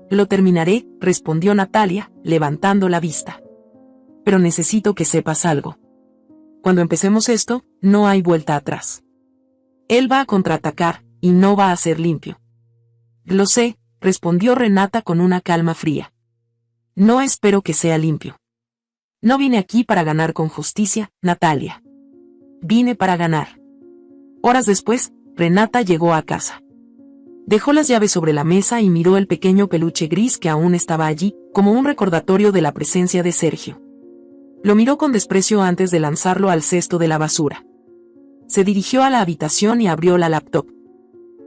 «Lo terminaré», respondió Natalia, levantando la vista. «Pero necesito que sepas algo. Cuando empecemos esto, no hay vuelta atrás. Él va a contraatacar, y no va a ser limpio». «Lo sé», respondió Renata con una calma fría. «No espero que sea limpio. No vine aquí para ganar con justicia, Natalia. Vine para ganar». Horas después, Renata llegó a casa. Dejó las llaves sobre la mesa y miró el pequeño peluche gris que aún estaba allí, como un recordatorio de la presencia de Sergio. Lo miró con desprecio antes de lanzarlo al cesto de la basura. Se dirigió a la habitación y abrió la laptop.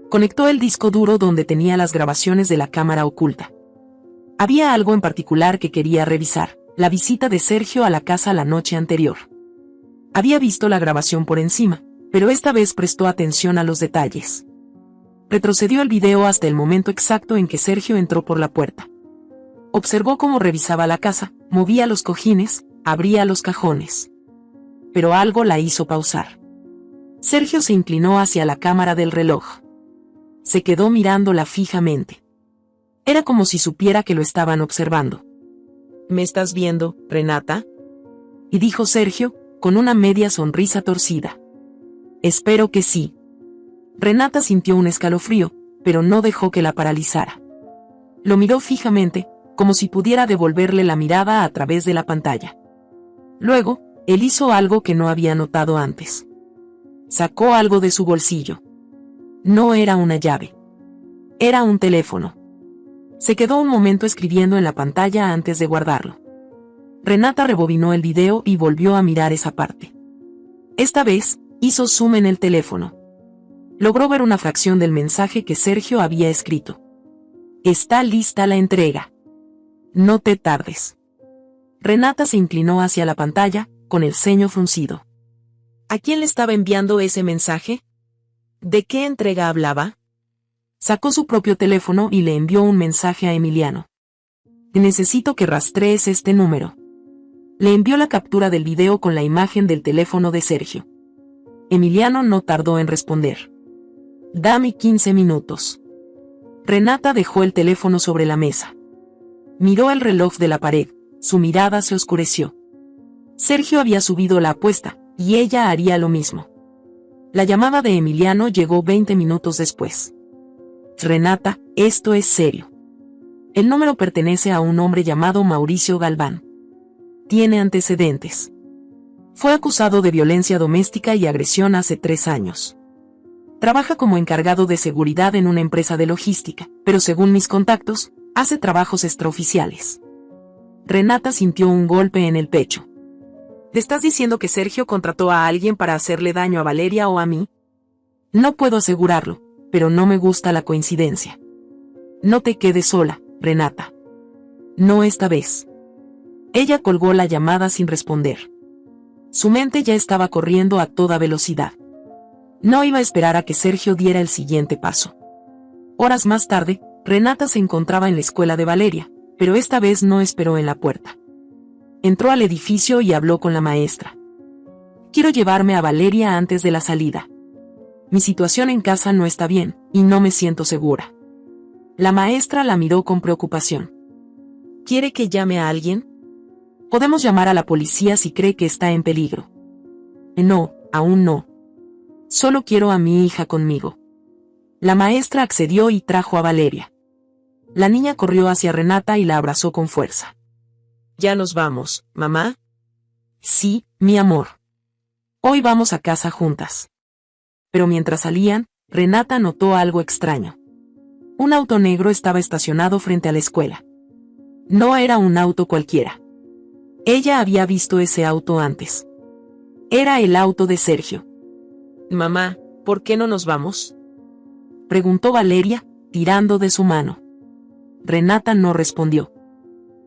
Conectó el disco duro donde tenía las grabaciones de la cámara oculta. Había algo en particular que quería revisar: la visita de Sergio a la casa la noche anterior. Había visto la grabación por encima, pero esta vez prestó atención a los detalles. Retrocedió el video hasta el momento exacto en que Sergio entró por la puerta. Observó cómo revisaba la casa, movía los cojines, abría los cajones. Pero algo la hizo pausar. Sergio se inclinó hacia la cámara del reloj. Se quedó mirándola fijamente. Era como si supiera que lo estaban observando. «¿Me estás viendo, Renata?», y dijo Sergio, con una media sonrisa torcida. «Espero que sí». Renata sintió un escalofrío, pero no dejó que la paralizara. Lo miró fijamente, como si pudiera devolverle la mirada a través de la pantalla. Luego, él hizo algo que no había notado antes. Sacó algo de su bolsillo. No era una llave. Era un teléfono. Se quedó un momento escribiendo en la pantalla antes de guardarlo. Renata rebobinó el video y volvió a mirar esa parte. Esta vez, hizo zoom en el teléfono. Logró ver una fracción del mensaje que Sergio había escrito. «Está lista la entrega. No te tardes». Renata se inclinó hacia la pantalla, con el ceño fruncido. ¿A quién le estaba enviando ese mensaje? ¿De qué entrega hablaba? Sacó su propio teléfono y le envió un mensaje a Emiliano. «Necesito que rastrees este número». Le envió la captura del video con la imagen del teléfono de Sergio. Emiliano no tardó en responder. «Dame 15 minutos». Renata dejó el teléfono sobre la mesa. Miró el reloj de la pared, su mirada se oscureció. Sergio había subido la apuesta, y ella haría lo mismo. La llamada de Emiliano llegó 20 minutos después. «Renata, esto es serio. El número pertenece a un hombre llamado Mauricio Galván. Tiene antecedentes. Fue acusado de violencia doméstica y agresión hace 3 años. Trabaja como encargado de seguridad en una empresa de logística, pero según mis contactos, hace trabajos extraoficiales». Renata sintió un golpe en el pecho. ¿Le estás diciendo que Sergio contrató a alguien para hacerle daño a Valeria o a mí? No puedo asegurarlo, pero no me gusta la coincidencia. No te quedes sola, Renata. No esta vez. Ella colgó la llamada sin responder. Su mente ya estaba corriendo a toda velocidad. No iba a esperar a que Sergio diera el siguiente paso. Horas más tarde, Renata se encontraba en la escuela de Valeria, pero esta vez no esperó en la puerta. Entró al edificio y habló con la maestra. «Quiero llevarme a Valeria antes de la salida. Mi situación en casa no está bien, y no me siento segura». La maestra la miró con preocupación. «¿Quiere que llame a alguien? Podemos llamar a la policía si cree que está en peligro». «No, aún no. Solo quiero a mi hija conmigo». La maestra accedió y trajo a Valeria. La niña corrió hacia Renata y la abrazó con fuerza. «¿Ya nos vamos, mamá?» «Sí, mi amor. Hoy vamos a casa juntas». Pero mientras salían, Renata notó algo extraño. Un auto negro estaba estacionado frente a la escuela. No era un auto cualquiera. Ella había visto ese auto antes. Era el auto de Sergio. Mamá, ¿por qué no nos vamos? Preguntó Valeria, tirando de su mano. Renata no respondió.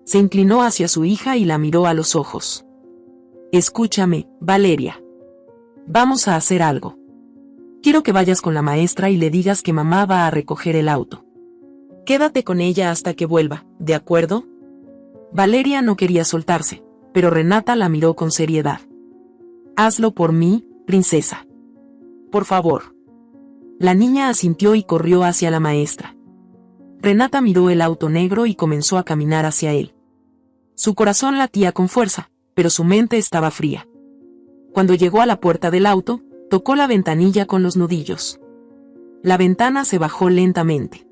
Se inclinó hacia su hija y la miró a los ojos. Escúchame, Valeria. Vamos a hacer algo. Quiero que vayas con la maestra y le digas que mamá va a recoger el auto. Quédate con ella hasta que vuelva, ¿de acuerdo? Valeria no quería soltarse, pero Renata la miró con seriedad. Hazlo por mí, princesa. Por favor. La niña asintió y corrió hacia la maestra. Renata miró el auto negro y comenzó a caminar hacia él. Su corazón latía con fuerza, pero su mente estaba fría. Cuando llegó a la puerta del auto, tocó la ventanilla con los nudillos. La ventana se bajó lentamente.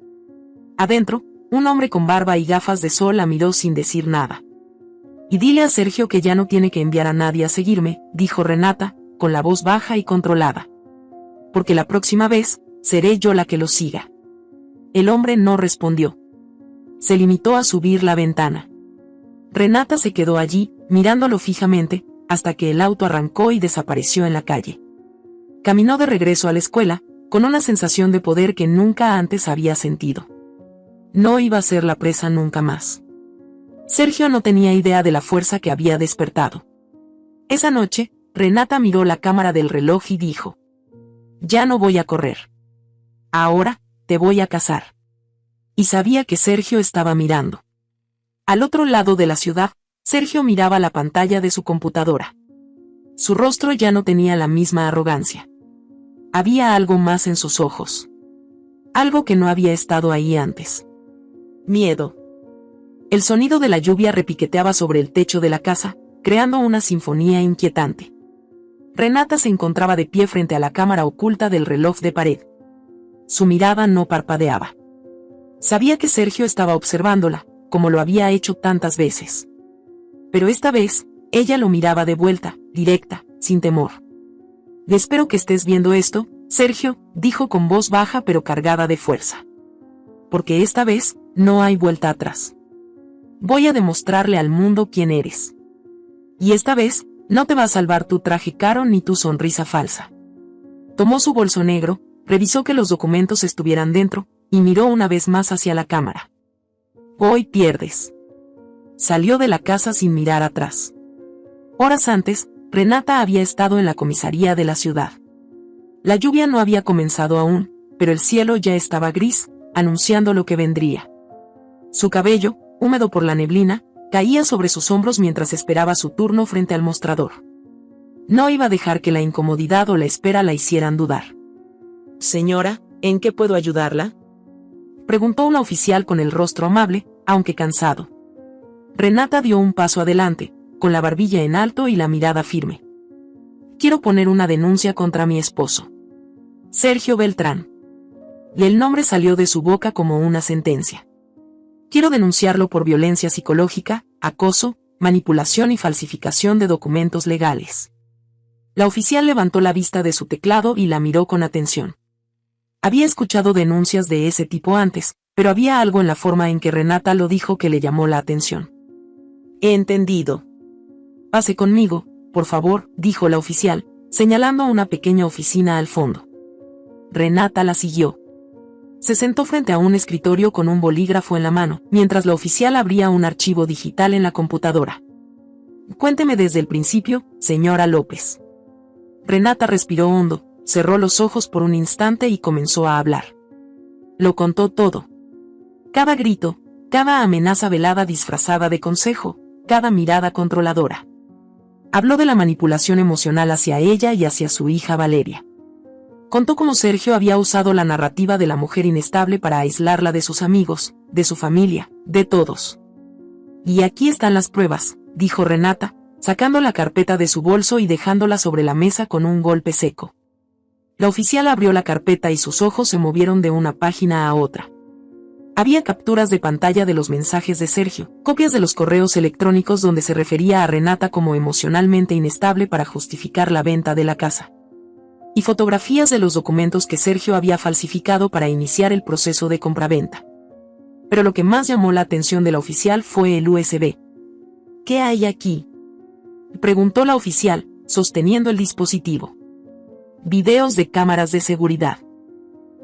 Adentro, un hombre con barba y gafas de sol la miró sin decir nada. Y dile a Sergio que ya no tiene que enviar a nadie a seguirme, dijo Renata, con la voz baja y controlada. Porque la próxima vez, seré yo la que lo siga. El hombre no respondió. Se limitó a subir la ventana. Renata se quedó allí, mirándolo fijamente, hasta que el auto arrancó y desapareció en la calle. Caminó de regreso a la escuela, con una sensación de poder que nunca antes había sentido. No iba a ser la presa nunca más. Sergio no tenía idea de la fuerza que había despertado. Esa noche, Renata miró la cámara del reloj y dijo: ya no voy a correr. Ahora, te voy a cazar. Y sabía que Sergio estaba mirando. Al otro lado de la ciudad, Sergio miraba la pantalla de su computadora. Su rostro ya no tenía la misma arrogancia. Había algo más en sus ojos. Algo que no había estado ahí antes. Miedo. El sonido de la lluvia repiqueteaba sobre el techo de la casa, creando una sinfonía inquietante. Renata se encontraba de pie frente a la cámara oculta del reloj de pared. Su mirada no parpadeaba. Sabía que Sergio estaba observándola, como lo había hecho tantas veces. Pero esta vez, ella lo miraba de vuelta, directa, sin temor. Espero que estés viendo esto, Sergio, dijo con voz baja pero cargada de fuerza. Porque esta vez, no hay vuelta atrás. Voy a demostrarle al mundo quién eres. Y esta vez, no te va a salvar tu traje caro ni tu sonrisa falsa. Tomó su bolso negro, revisó que los documentos estuvieran dentro, y miró una vez más hacia la cámara. Hoy pierdes. Salió de la casa sin mirar atrás. Horas antes, Renata había estado en la comisaría de la ciudad. La lluvia no había comenzado aún, pero el cielo ya estaba gris, anunciando lo que vendría. Su cabello, húmedo por la neblina, caía sobre sus hombros mientras esperaba su turno frente al mostrador. No iba a dejar que la incomodidad o la espera la hicieran dudar. Señora, ¿en qué puedo ayudarla? Preguntó una oficial con el rostro amable, aunque cansado. Renata dio un paso adelante, con la barbilla en alto y la mirada firme. Quiero poner una denuncia contra mi esposo. Sergio Beltrán. Y el nombre salió de su boca como una sentencia. Quiero denunciarlo por violencia psicológica, acoso, manipulación y falsificación de documentos legales. La oficial levantó la vista de su teclado y la miró con atención. Había escuchado denuncias de ese tipo antes, pero había algo en la forma en que Renata lo dijo que le llamó la atención. He entendido. Pase conmigo, por favor, dijo la oficial, señalando una pequeña oficina al fondo. Renata la siguió. Se sentó frente a un escritorio con un bolígrafo en la mano, mientras la oficial abría un archivo digital en la computadora. Cuénteme desde el principio, señora López. Renata respiró hondo, cerró los ojos por un instante y comenzó a hablar. Lo contó todo. Cada grito, cada amenaza velada disfrazada de consejo, cada mirada controladora. Habló de la manipulación emocional hacia ella y hacia su hija Valeria. Contó cómo Sergio había usado la narrativa de la mujer inestable para aislarla de sus amigos, de su familia, de todos. Y aquí están las pruebas, dijo Renata, sacando la carpeta de su bolso y dejándola sobre la mesa con un golpe seco. La oficial abrió la carpeta y sus ojos se movieron de una página a otra. Había capturas de pantalla de los mensajes de Sergio, copias de los correos electrónicos donde se refería a Renata como emocionalmente inestable para justificar la venta de la casa. y fotografías de los documentos que Sergio había falsificado para iniciar el proceso de compraventa. Pero lo que más llamó la atención de la oficial fue el USB. ¿Qué hay aquí?, preguntó la oficial, sosteniendo el dispositivo. Videos de cámaras de seguridad.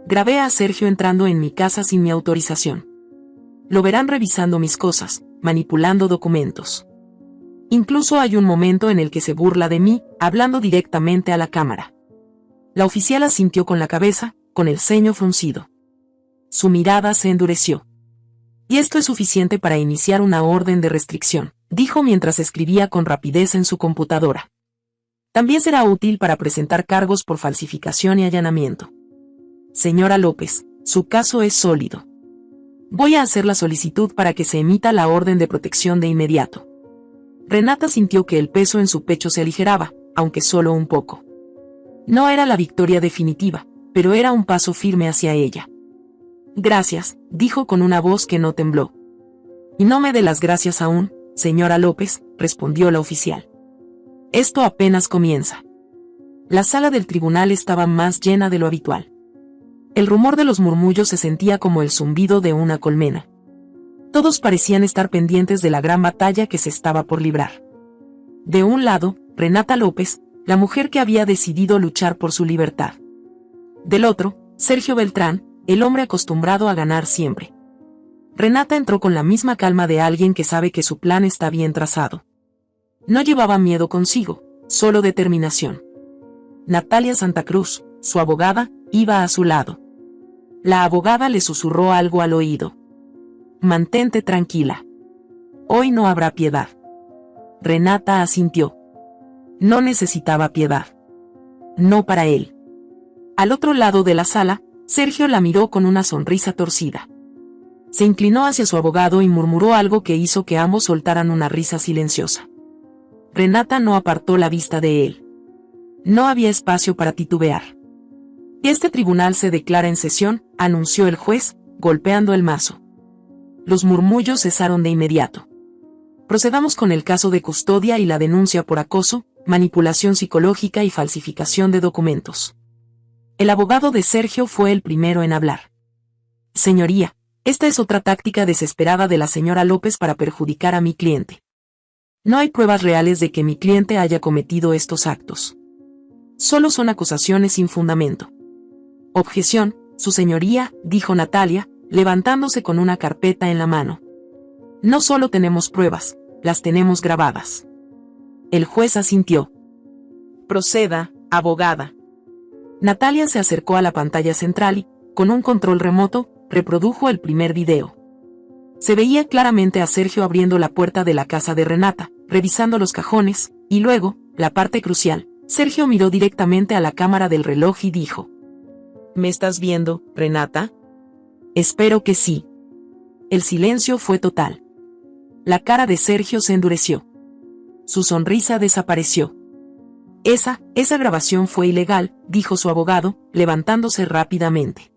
Grabé a Sergio entrando en mi casa sin mi autorización. Lo verán revisando mis cosas, manipulando documentos. Incluso hay un momento en el que se burla de mí, hablando directamente a la cámara. La oficial asintió con la cabeza, con el ceño fruncido. Su mirada se endureció. Y esto es suficiente para iniciar una orden de restricción, dijo mientras escribía con rapidez en su computadora. También será útil para presentar cargos por falsificación y allanamiento. Señora López, su caso es sólido. Voy a hacer la solicitud para que se emita la orden de protección de inmediato. Renata sintió que el peso en su pecho se aligeraba, aunque solo un poco. No era la victoria definitiva, pero era un paso firme hacia ella. Gracias, dijo con una voz que no tembló. Y no me dé las gracias aún, señora López, respondió la oficial. Esto apenas comienza. La sala del tribunal estaba más llena de lo habitual. El rumor de los murmullos se sentía como el zumbido de una colmena. Todos parecían estar pendientes de la gran batalla que se estaba por librar. De un lado, Renata López, la mujer que había decidido luchar por su libertad. Del otro, Sergio Beltrán, el hombre acostumbrado a ganar siempre. Renata entró con la misma calma de alguien que sabe que su plan está bien trazado. No llevaba miedo consigo, solo determinación. Natalia Santa Cruz, su abogada, iba a su lado. La abogada le susurró algo al oído. Mantente tranquila. Hoy no habrá piedad. Renata asintió. No necesitaba piedad. No para él. Al otro lado de la sala, Sergio la miró con una sonrisa torcida. Se inclinó hacia su abogado y murmuró algo que hizo que ambos soltaran una risa silenciosa. Renata no apartó la vista de él. No había espacio para titubear. Este tribunal se declara en sesión, anunció el juez, golpeando el mazo. Los murmullos cesaron de inmediato. Procedamos con el caso de custodia y la denuncia por acoso, manipulación psicológica y falsificación de documentos. El abogado de Sergio fue el primero en hablar. Señoría, esta es otra táctica desesperada de la señora López para perjudicar a mi cliente. No hay pruebas reales de que mi cliente haya cometido estos actos. Solo son acusaciones sin fundamento. Objeción, su señoría, dijo Natalia, levantándose con una carpeta en la mano. No solo tenemos pruebas, las tenemos grabadas. El juez asintió. Proceda, abogada. Natalia se acercó a la pantalla central y, con un control remoto, reprodujo el primer video. Se veía claramente a Sergio abriendo la puerta de la casa de Renata, revisando los cajones, y luego, la parte crucial, Sergio miró directamente a la cámara del reloj y dijo: ¿Me estás viendo, Renata? Espero que sí. El silencio fue total. La cara de Sergio se endureció. Su sonrisa desapareció. Esa grabación fue ilegal, dijo su abogado, levantándose rápidamente.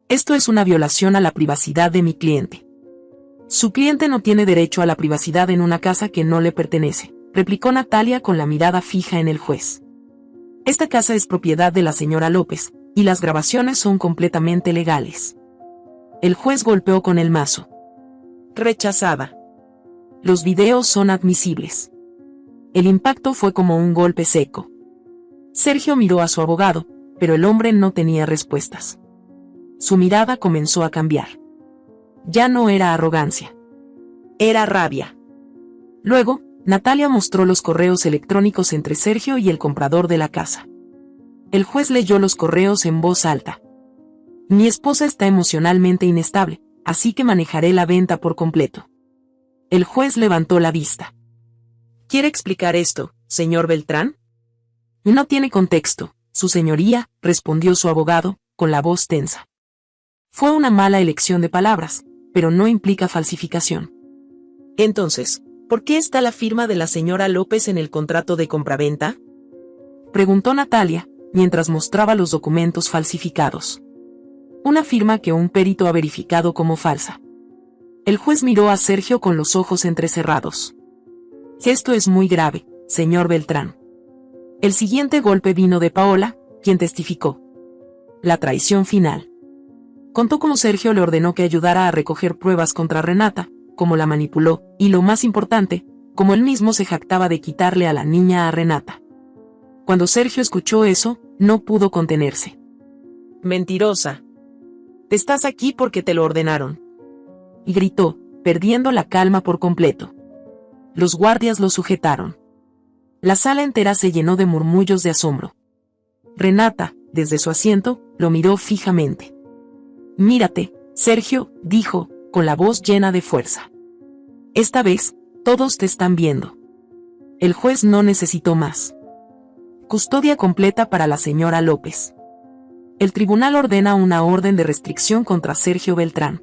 Esto es una violación a la privacidad de mi cliente. Su cliente no tiene derecho a la privacidad en una casa que no le pertenece, replicó Natalia con la mirada fija en el juez. Esta casa es propiedad de la señora López, y las grabaciones son completamente legales. El juez golpeó con el mazo. Rechazada. Los videos son admisibles. El impacto fue como un golpe seco. Sergio miró a su abogado, pero el hombre no tenía respuestas. Su mirada comenzó a cambiar. Ya no era arrogancia. Era rabia. Luego, Natalia mostró los correos electrónicos entre Sergio y el comprador de la casa. El juez leyó los correos en voz alta. Mi esposa está emocionalmente inestable, así que manejaré la venta por completo. El juez levantó la vista. ¿Quiere explicar esto, señor Beltrán? No tiene contexto, su señoría, respondió su abogado, con la voz tensa. Fue una mala elección de palabras, pero no implica falsificación. Entonces, ¿por qué está la firma de la señora López en el contrato de compraventa? Preguntó Natalia, mientras mostraba los documentos falsificados. Una firma que un perito ha verificado como falsa. El juez miró a Sergio con los ojos entrecerrados. Esto es muy grave, señor Beltrán. El siguiente golpe vino de Paola, quien testificó la traición final. Contó cómo Sergio le ordenó que ayudara a recoger pruebas contra Renata, cómo la manipuló, y lo más importante, cómo él mismo se jactaba de quitarle a la niña a Renata. Cuando Sergio escuchó eso, no pudo contenerse. Mentirosa. Estás aquí porque te lo ordenaron. Y gritó, perdiendo la calma por completo. Los guardias lo sujetaron. La sala entera se llenó de murmullos de asombro. Renata, desde su asiento, lo miró fijamente. «Mírate, Sergio», dijo, con la voz llena de fuerza. «Esta vez, todos te están viendo». El juez no necesitó más. Custodia completa para la señora López. El tribunal ordena una orden de restricción contra Sergio Beltrán.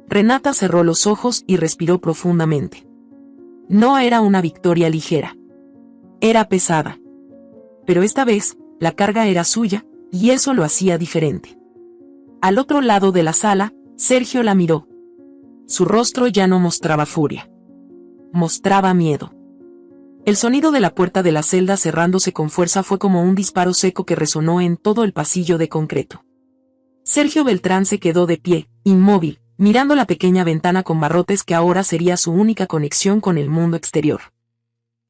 Renata cerró los ojos y respiró profundamente. No era una victoria ligera. Era pesada. Pero esta vez, la carga era suya, y eso lo hacía diferente. Al otro lado de la sala, Sergio la miró. Su rostro ya no mostraba furia. Mostraba miedo. El sonido de la puerta de la celda cerrándose con fuerza fue como un disparo seco que resonó en todo el pasillo de concreto. Sergio Beltrán se quedó de pie, inmóvil, mirando la pequeña ventana con barrotes que ahora sería su única conexión con el mundo exterior.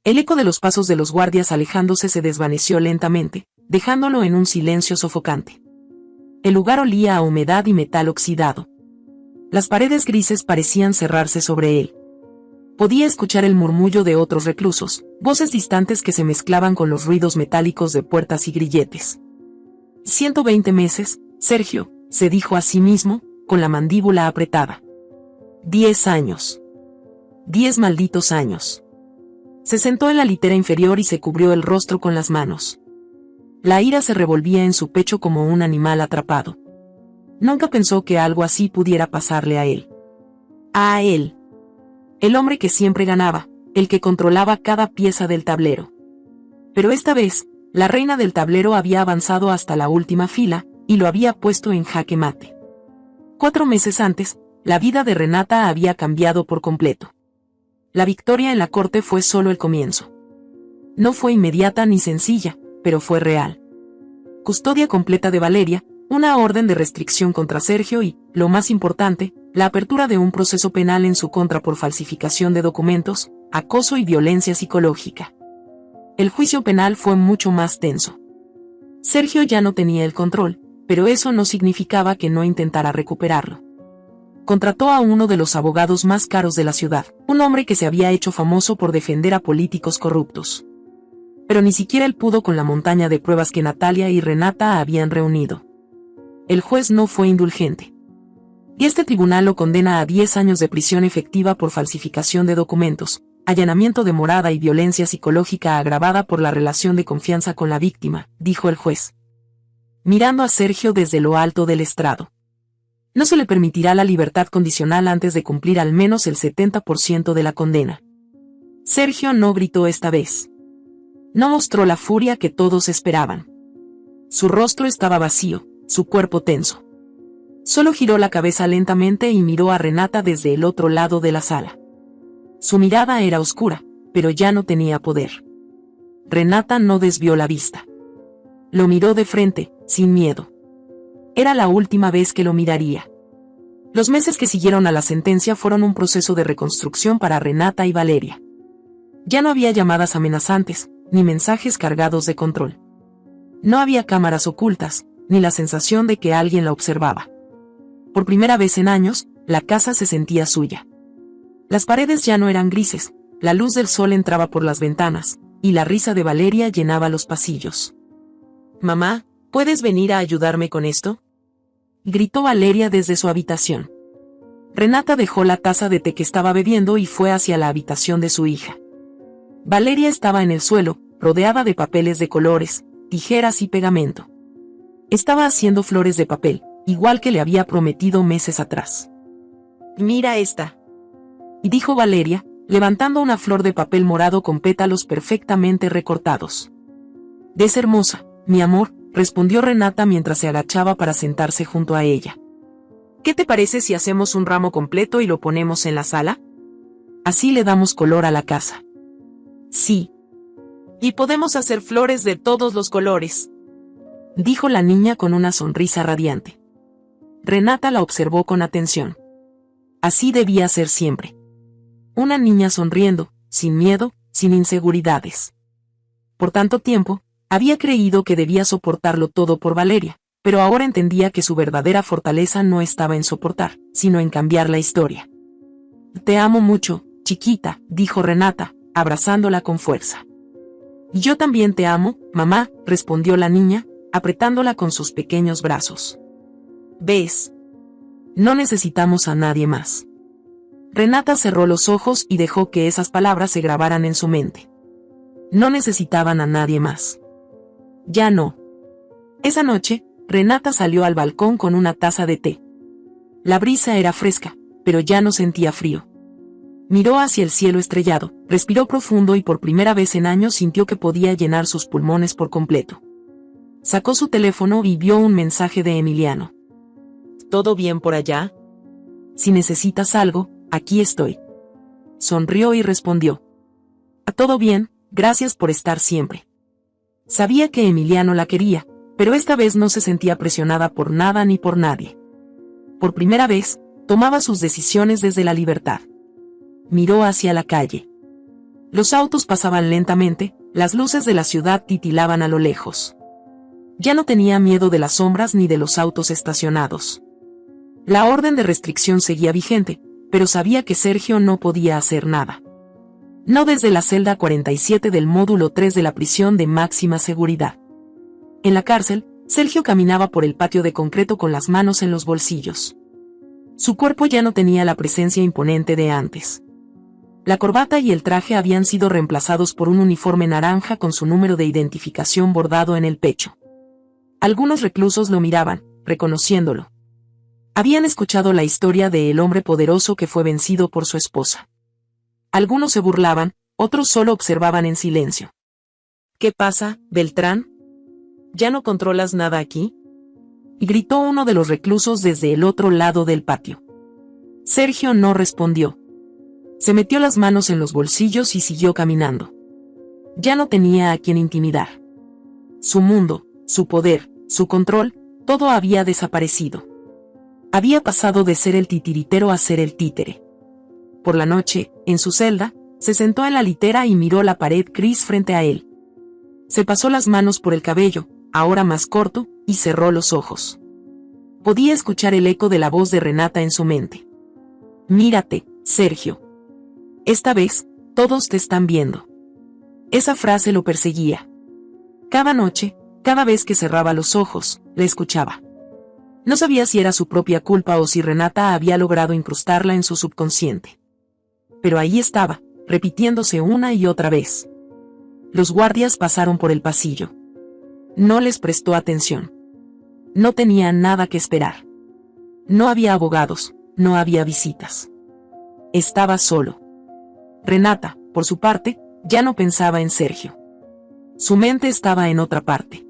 El eco de los pasos de los guardias alejándose se desvaneció lentamente, dejándolo en un silencio sofocante. El lugar olía a humedad y metal oxidado. Las paredes grises parecían cerrarse sobre él. Podía escuchar el murmullo de otros reclusos, voces distantes que se mezclaban con los ruidos metálicos de puertas y grilletes. 120 meses, Sergio, se dijo a sí mismo, con la mandíbula apretada. 10 años. 10 malditos años. Se sentó en la litera inferior y se cubrió el rostro con las manos. La ira se revolvía en su pecho como un animal atrapado. Nunca pensó que algo así pudiera pasarle a él. A él. El hombre que siempre ganaba, el que controlaba cada pieza del tablero. Pero esta vez, la reina del tablero había avanzado hasta la última fila, y lo había puesto en jaque mate. 4 meses antes, la vida de Renata había cambiado por completo. La victoria en la corte fue solo el comienzo. No fue inmediata ni sencilla, pero fue real. Custodia completa de Valeria, una orden de restricción contra Sergio y, lo más importante, la apertura de un proceso penal en su contra por falsificación de documentos, acoso y violencia psicológica. El juicio penal fue mucho más tenso. Sergio ya no tenía el control, pero eso no significaba que no intentara recuperarlo. Contrató a uno de los abogados más caros de la ciudad, un hombre que se había hecho famoso por defender a políticos corruptos. Pero ni siquiera él pudo con la montaña de pruebas que Natalia y Renata habían reunido. El juez no fue indulgente. Y este tribunal lo condena a 10 años de prisión efectiva por falsificación de documentos, allanamiento de morada y violencia psicológica agravada por la relación de confianza con la víctima, dijo el juez, mirando a Sergio desde lo alto del estrado. No se le permitirá la libertad condicional antes de cumplir al menos el 70% de la condena. Sergio no gritó esta vez. No mostró la furia que todos esperaban. Su rostro estaba vacío, su cuerpo tenso. Solo giró la cabeza lentamente y miró a Renata desde el otro lado de la sala. Su mirada era oscura, pero ya no tenía poder. Renata no desvió la vista. Lo miró de frente, sin miedo. Era la última vez que lo miraría. Los meses que siguieron a la sentencia fueron un proceso de reconstrucción para Renata y Valeria. Ya no había llamadas amenazantes, ni mensajes cargados de control. No había cámaras ocultas, ni la sensación de que alguien la observaba. Por primera vez en años, la casa se sentía suya. Las paredes ya no eran grises, la luz del sol entraba por las ventanas, y la risa de Valeria llenaba los pasillos. Mamá, ¿puedes venir a ayudarme con esto?, gritó Valeria desde su habitación. Renata dejó la taza de té que estaba bebiendo y fue hacia la habitación de su hija. Valeria estaba en el suelo, rodeada de papeles de colores, tijeras y pegamento. Estaba haciendo flores de papel, igual que le había prometido meses atrás. Mira esta, dijo Valeria, levantando una flor de papel morado con pétalos perfectamente recortados. Es hermosa, mi amor, respondió Renata mientras se agachaba para sentarse junto a ella. ¿Qué te parece si hacemos un ramo completo y lo ponemos en la sala? Así le damos color a la casa. Sí. Y podemos hacer flores de todos los colores. dijo la niña con una sonrisa radiante. Renata la observó con atención. Así debía ser siempre. Una niña sonriendo, sin miedo, sin inseguridades. Por tanto tiempo, había creído que debía soportarlo todo por Valeria, pero ahora entendía que su verdadera fortaleza no estaba en soportar, sino en cambiar la historia. Te amo mucho, chiquita, dijo Renata, abrazándola con fuerza. Yo también te amo, mamá, respondió la niña, apretándola con sus pequeños brazos. ¿Ves? No necesitamos a nadie más. Renata cerró los ojos y dejó que esas palabras se grabaran en su mente. No necesitaban a nadie más. Ya no. Esa noche, Renata salió al balcón con una taza de té. La brisa era fresca, pero ya no sentía frío. Miró hacia el cielo estrellado, respiró profundo y por primera vez en años sintió que podía llenar sus pulmones por completo. Sacó su teléfono y vio un mensaje de Emiliano. ¿Todo bien por allá? Si necesitas algo, aquí estoy. Sonrió y respondió. Todo bien, gracias por estar siempre. Sabía que Emiliano la quería, pero esta vez no se sentía presionada por nada ni por nadie. Por primera vez, tomaba sus decisiones desde la libertad. Miró hacia la calle. Los autos pasaban lentamente, las luces de la ciudad titilaban a lo lejos. Ya no tenía miedo de las sombras ni de los autos estacionados. La orden de restricción seguía vigente, pero sabía que Sergio no podía hacer nada. No desde la celda 47 del módulo 3 de la prisión de máxima seguridad. En la cárcel, Sergio caminaba por el patio de concreto con las manos en los bolsillos. Su cuerpo ya no tenía la presencia imponente de antes. La corbata y el traje habían sido reemplazados por un uniforme naranja con su número de identificación bordado en el pecho. Algunos reclusos lo miraban, reconociéndolo. Habían escuchado la historia de el hombre poderoso que fue vencido por su esposa. Algunos se burlaban, otros solo observaban en silencio. ¿Qué pasa, Beltrán? ¿Ya no controlas nada aquí? Y gritó uno de los reclusos desde el otro lado del patio. Sergio no respondió. Se metió las manos en los bolsillos y siguió caminando. Ya no tenía a quien intimidar. Su mundo, su poder, su control, todo había desaparecido. Había pasado de ser el titiritero a ser el títere. Por la noche, en su celda, se sentó en la litera y miró la pared gris frente a él. Se pasó las manos por el cabello, ahora más corto, y cerró los ojos. Podía escuchar el eco de la voz de Renata en su mente. Mírate, Sergio. Esta vez, todos te están viendo. Esa frase lo perseguía. Cada noche, cada vez que cerraba los ojos, le escuchaba. No sabía si era su propia culpa o si Renata había logrado incrustarla en su subconsciente. Pero ahí estaba, repitiéndose una y otra vez. Los guardias pasaron por el pasillo. No les prestó atención. No tenía nada que esperar. No había abogados, no había visitas. Estaba solo. Renata, por su parte, ya no pensaba en Sergio. Su mente estaba en otra parte.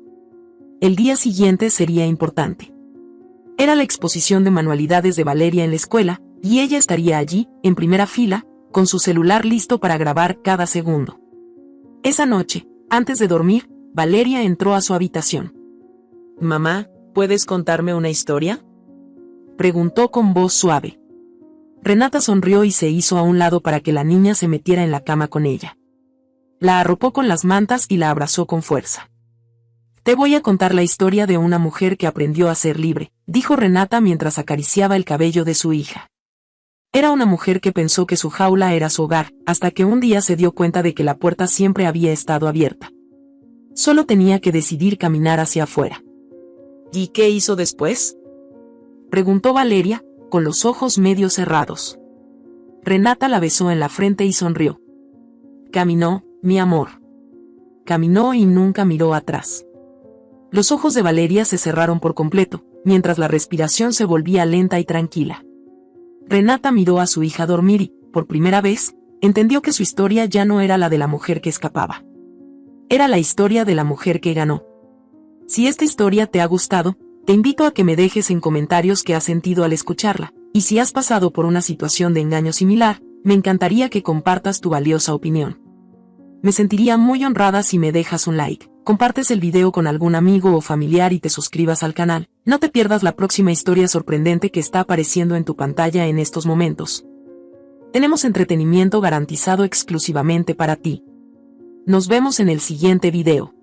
El día siguiente sería importante. Era la exposición de manualidades de Valeria en la escuela, y ella estaría allí, en primera fila, con su celular listo para grabar cada segundo. Esa noche, antes de dormir, Valeria entró a su habitación. Mamá, ¿puedes contarme una historia? Preguntó con voz suave. Renata sonrió y se hizo a un lado para que la niña se metiera en la cama con ella. La arropó con las mantas y la abrazó con fuerza. Te voy a contar la historia de una mujer que aprendió a ser libre, dijo Renata mientras acariciaba el cabello de su hija. Era una mujer que pensó que su jaula era su hogar, hasta que un día se dio cuenta de que la puerta siempre había estado abierta. Solo tenía que decidir caminar hacia afuera. ¿Y qué hizo después? Preguntó Valeria, con los ojos medio cerrados. Renata la besó en la frente y sonrió. Caminó, mi amor. Caminó y nunca miró atrás. Los ojos de Valeria se cerraron por completo, mientras la respiración se volvía lenta y tranquila. Renata miró a su hija dormir y, por primera vez, entendió que su historia ya no era la de la mujer que escapaba. Era la historia de la mujer que ganó. Si esta historia te ha gustado, te invito a que me dejes en comentarios qué has sentido al escucharla, y si has pasado por una situación de engaño similar, me encantaría que compartas tu valiosa opinión. Me sentiría muy honrada si me dejas un like, compartes el video con algún amigo o familiar y te suscribas al canal. No te pierdas la próxima historia sorprendente que está apareciendo en tu pantalla en estos momentos. Tenemos entretenimiento garantizado exclusivamente para ti. Nos vemos en el siguiente video.